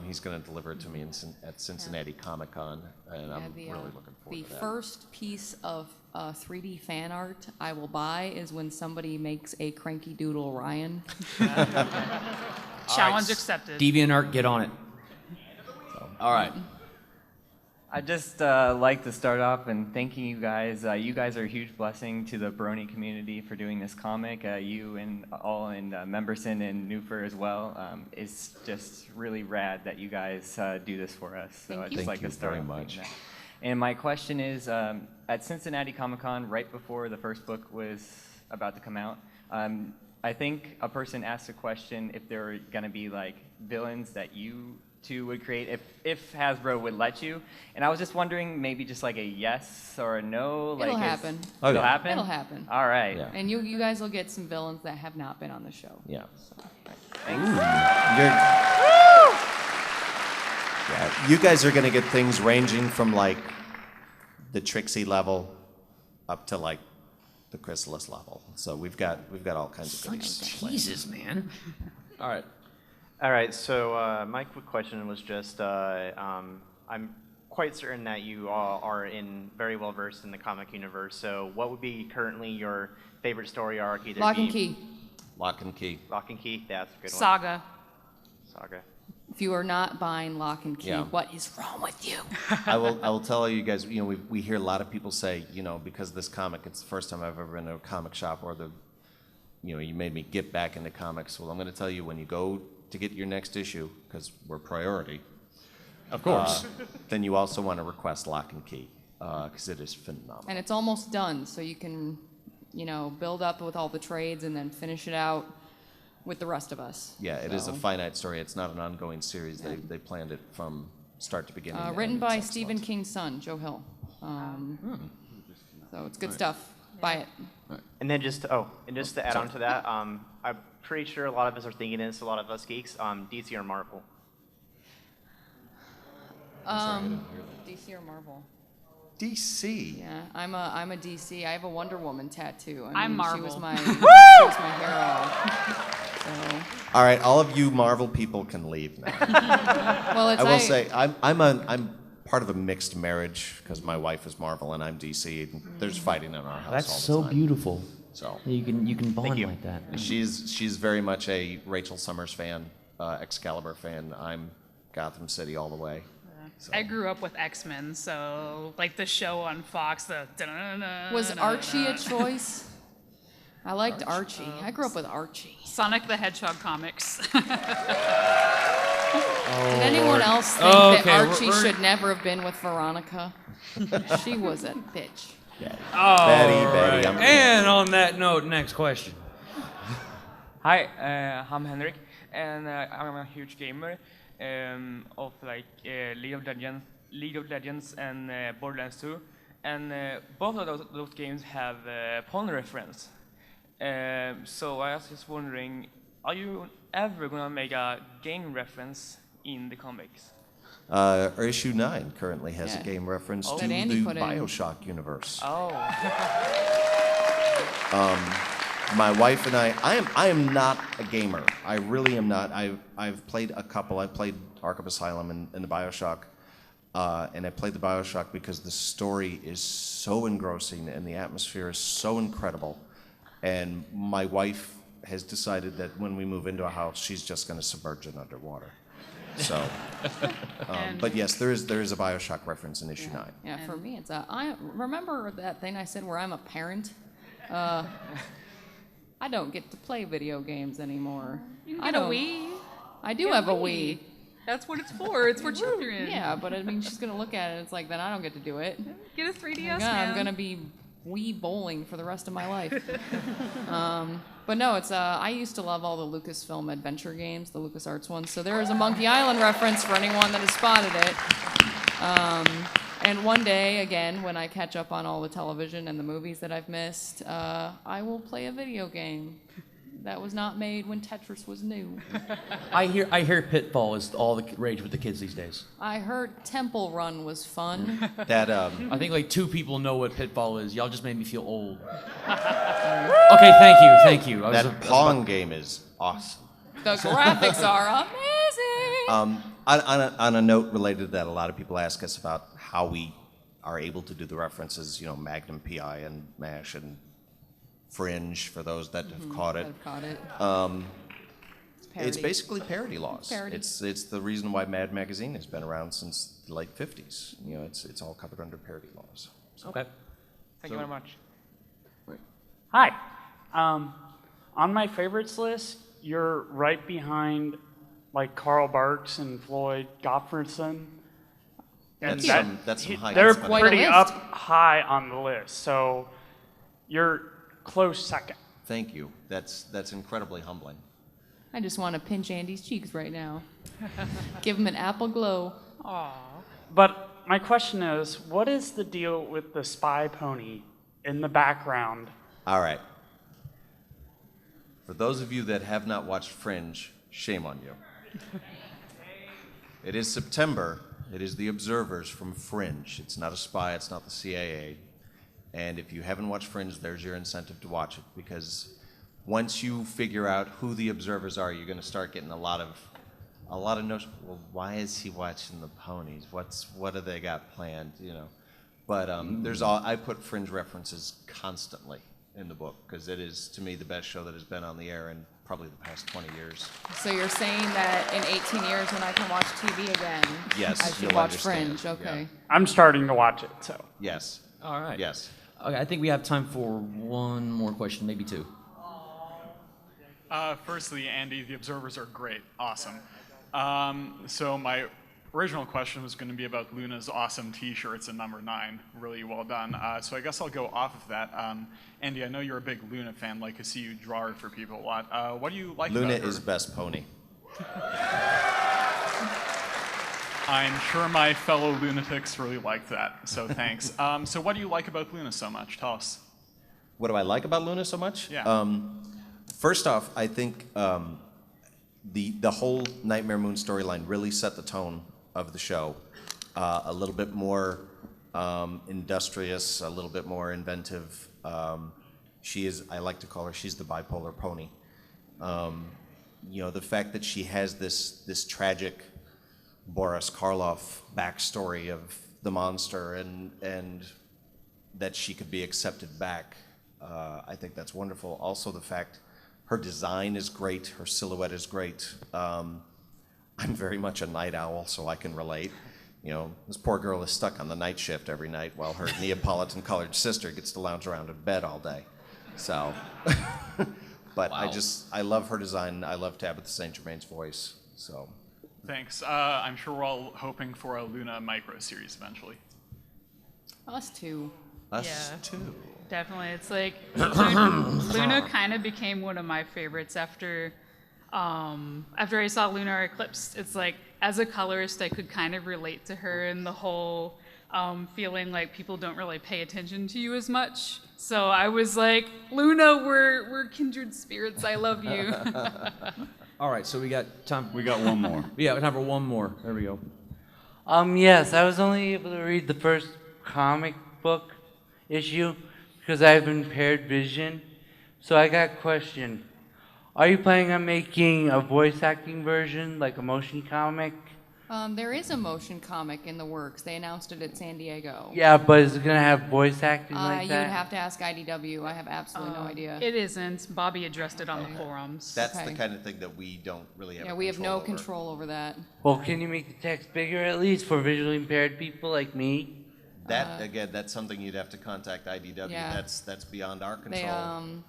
He's going to deliver it to me at Cincinnati Comic Con, and I'm really looking forward The to that. first piece of 3D fan art I will buy is when somebody makes a Cranky Doodle Ryan. Challenge accepted. DeviantArt, get on it. All right. I'd just like to start off and thanking you guys. You guys are a huge blessing to the Brony community for doing this comic. You and all in Memberson and Newfer as well. It's just really rad that you guys do this for us. So I'd just like to start very off much. doing that. And my question is, at Cincinnati Comic Con, right before the first book was about to come out, I think a person asked a question if there were going to be like villains that you two would create if Hasbro would let you. And I was just wondering, maybe just like a yes or a no. Like, It'll happen. It'll happen? It'll happen. All right. Yeah. And you guys will get some villains that have not been on the show. Yeah. So. Yeah, you guys are going to get things ranging from like the Trixie level up to like the Chrysalis level. So we've got all kinds of things. Jesus, man. All right. So my quick question was just, I'm quite certain that you all are very well versed in the comic universe. So what would be currently your favorite story arc? Either Lock and Key. Lock and Key. Lock and Key. That's a good one. Saga. Saga. If you are not buying Lock and Key, Yeah. what is wrong with you? I will tell you guys, we hear a lot of people say, because of this comic, it's the first time I've ever been to a comic shop, or you made me get back into comics. Well, I'm going to tell you, when you go to get your next issue, because we're priority, Of course. then you also want to request Lock and Key, because it is phenomenal. And it's almost done, so you can, build up with all the trades and then finish it out with the rest of us. Yeah, it is a finite story. It's not an ongoing series. Yeah. They planned it from start to beginning. Written and by it's Stephen excellent. King's son, Joe Hill. So it's good stuff. Buy it. And then just to add on to that, I'm pretty sure a lot of us are thinking this, a lot of us geeks, DC or Marvel. DC or Marvel? DC. Yeah, I'm a DC. I have a Wonder Woman tattoo. I'm Marvel. She was my hero. So. All right, all of you Marvel people can leave now. Well, I will say I'm part of a mixed marriage because my wife is Marvel and I'm DC. And there's fighting in our house. That's all the so time. beautiful. So you can bond you. like that. She's very much a Rachel Summers fan, Excalibur fan. I'm Gotham City all the way. So. I grew up with X-Men, so like the show on Fox, the Was Archie a choice? I liked Archie. I grew up with Archie. Sonic the Hedgehog comics. Did anyone else think that Archie should never have been with Veronica? She was a bitch. Betty. And on that note, next question. Hi, I'm Henrik, and I'm a huge gamer of like League of Legends and Borderlands 2, and both of those games have porn reference. So I was just wondering, are you ever gonna make a game reference in the comics? Our issue 9 currently has a game reference to the BioShock universe. Oh. My wife and I am not a gamer. I really am not. I've played a couple. I played Arkham Asylum and the BioShock, and I played the BioShock because the story is so engrossing and the atmosphere is so incredible. And my wife has decided that when we move into a house, she's just going to submerge it underwater. So, but yes, there is a BioShock reference in issue 9. Yeah, for me, it's I remember that thing I said where I'm a parent. I don't get to play video games anymore. You can get a Wii. I do have a Wii. That's what it's for. It's for children. Yeah, but I mean, she's gonna look at it. It's like, then I don't get to do it. Get a 3DS, I'm gonna be Wii bowling for the rest of my life. But no, it's I used to love all the Lucasfilm adventure games, the LucasArts ones. So there is a Monkey Island reference for anyone that has spotted it. And one day, again, when I catch up on all the television and the movies that I've missed, I will play a video game that was not made when Tetris was new. I hear Pitfall is all the rage with the kids these days. I heard Temple Run was fun. That I think like 2 people know what Pitfall is. Y'all just made me feel old. Okay, thank you. That Pong game is awesome. The graphics are amazing. On a note related to that, a lot of people ask us about how we are able to do the references, Magnum PI and MASH and Fringe for those that have caught it. It's basically parody laws. It's the reason why Mad Magazine has been around since the late 50s. It's all covered under parody laws. So. Okay. Thank you very much. Hi. On my favorites list, you're right behind like Carl Barks and Floyd Gottfredson. And that's some high. They're pretty up high on the list, so you're close second. Thank you. That's incredibly humbling. I just want to pinch Andy's cheeks right now. Give him an apple glow. Aww. But my question is, what is the deal with the spy pony in the background? All right. For those of you that have not watched Fringe, shame on you. It is September. It is the observers from Fringe. It's not a spy. It's not the CIA. And if you haven't watched Fringe, there's your incentive to watch it, because once you figure out who the observers are, you're going to start getting a lot of notions. Well, why is he watching the ponies? What do they got planned? You know, but I put Fringe references constantly in the book because it is, to me, the best show that has been on the air in probably the past 20 years. So you're saying that in 18 years when I can watch TV again, yes, I should you'll watch understand. Fringe? Okay. Yeah. I'm starting to watch it, so. Yes. All right. Yes. Okay, I think we have time for one more question, maybe two. Firstly, Andy, the observers are great. Awesome. So my original question was going to be about Luna's awesome t-shirts in number 9. Really well done. So I guess I'll go off of that. Andy, I know you're a big Luna fan. Like to see you draw her for people a lot. What do you like Luna about her? is best pony. I'm sure my fellow lunatics really liked that, so thanks. So what do you like about Luna so much? Tell us. What do I like about Luna so much? Yeah. First off, I think the whole Nightmare Moon storyline really set the tone of the show. A little bit more industrious, a little bit more inventive. She is, I like to call her, she's the bipolar pony. You know, the fact that she has this tragic Boris Karloff backstory of the monster and that she could be accepted back, I think that's wonderful. Also the fact her design is great, her silhouette is great. I'm very much a night owl, so I can relate. You know, this poor girl is stuck on the night shift every night while her Neapolitan-colored sister gets to lounge around in bed all day. So, but Wow. I love her design. I love Tabitha St. Germain's voice, so. Thanks. I'm sure we're all hoping for a Luna micro series eventually. Us too. Us too. Definitely. It's like Luna kind of became one of my favorites after I saw Lunar Eclipse. It's like, as a colorist, I could kind of relate to her and the whole feeling like people don't really pay attention to you as much. So I was like, Luna, we're kindred spirits. I love you. All right, so we got time. We got one more. Yeah, time for one more. There we go. Yes, I was only able to read the first comic book issue because I have impaired vision. So I got a question. Are you planning on making a voice acting version, like a motion comic? There is a motion comic in the works. They announced it at San Diego. Yeah, but is it going to have voice acting like You that? would have to ask IDW. I have absolutely no idea. It isn't. Bobby addressed it on the forums. That's Okay. the kind of thing that we don't really have. Yeah, we have no over. control over that. Well, can you make the text bigger at least for visually impaired people like me? That again, that's something you'd have to contact IDW. Yeah. That's beyond our control.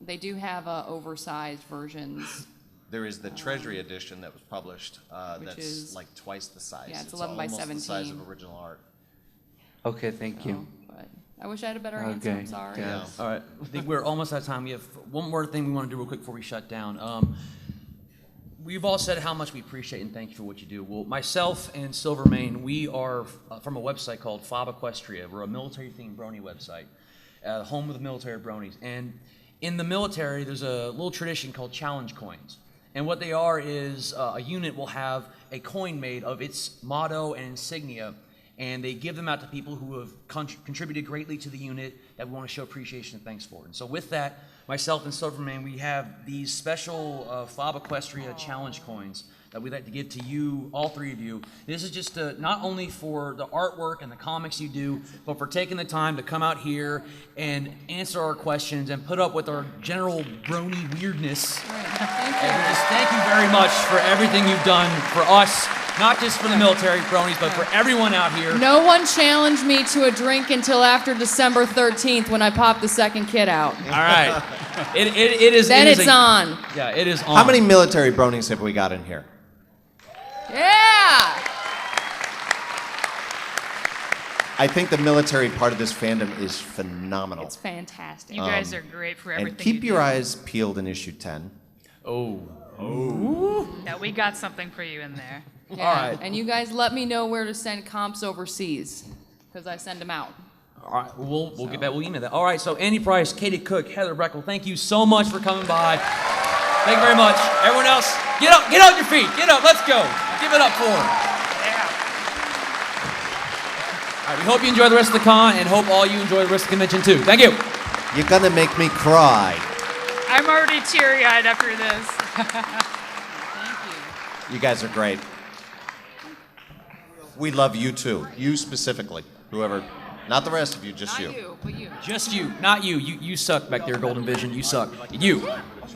They do have oversized versions. There is the Treasury edition that was published. Which That's is- like twice the size. yeah, it's 11 by almost the size 17. of original art. Okay, thank you. But I wish I had a better answer. I'm sorry. Yeah. All right, I think we're almost out of time. We have one more thing we want to do real quick before we shut down. We've all said how much we appreciate and thank you for what you do. Well, myself and Silvermane, we are from a website called Fob Equestria. We're a military-themed brony website, home of the military bronies. And in the military, there's a little tradition called challenge coins. And what they are is a unit will have a coin made of its motto and insignia, and they give them out to people who have contributed greatly to the unit that we want to show appreciation and thanks for. And so with that, myself and Silverman, we have these special Fob Equestria challenge coins that we'd like to give to you, all three of you. This is just not only for the artwork and the comics you do, but for taking the time to come out here and answer our questions and put up with our general brony weirdness. And we just thank you very much for everything you've done for us, not just for the military bronies, but for everyone out here. No one challenged me to a drink until after December 13th when I popped the second kid out. All right. It is. Then it is it's on. Yeah, it is on. How many military bronies have we got in here? Yeah! I think the military part of this fandom is phenomenal. It's fantastic. You guys are great for everything. And keep you your do. eyes peeled in issue 10. Oh. Yeah, we got something for you in there. Yeah. All right. And you guys let me know where to send comps overseas, because I send them out. All right, we'll get that. We'll email that. All right, so Andy Price, Katie Cook, Heather Breckel, thank you so much for coming by. Thank you very much. Everyone else, get up on your feet. Get up, let's go. Give it up for them. All right, we hope you enjoy the rest of the con and hope all you enjoy the rest of the convention too. Thank you. You're gonna make me cry. I'm already teary-eyed after this. You guys are great. We love you too. You specifically. Whoever. Not the rest of you, just you. Not you, but you. Just you, not you. You suck back there, Golden Vision. You suck. You. It's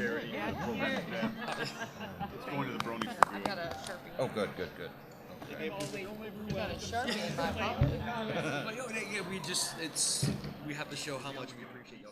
going to the Brony for good. Oh, good. Got a Sharpie in my pocket. We have to show how much we appreciate you.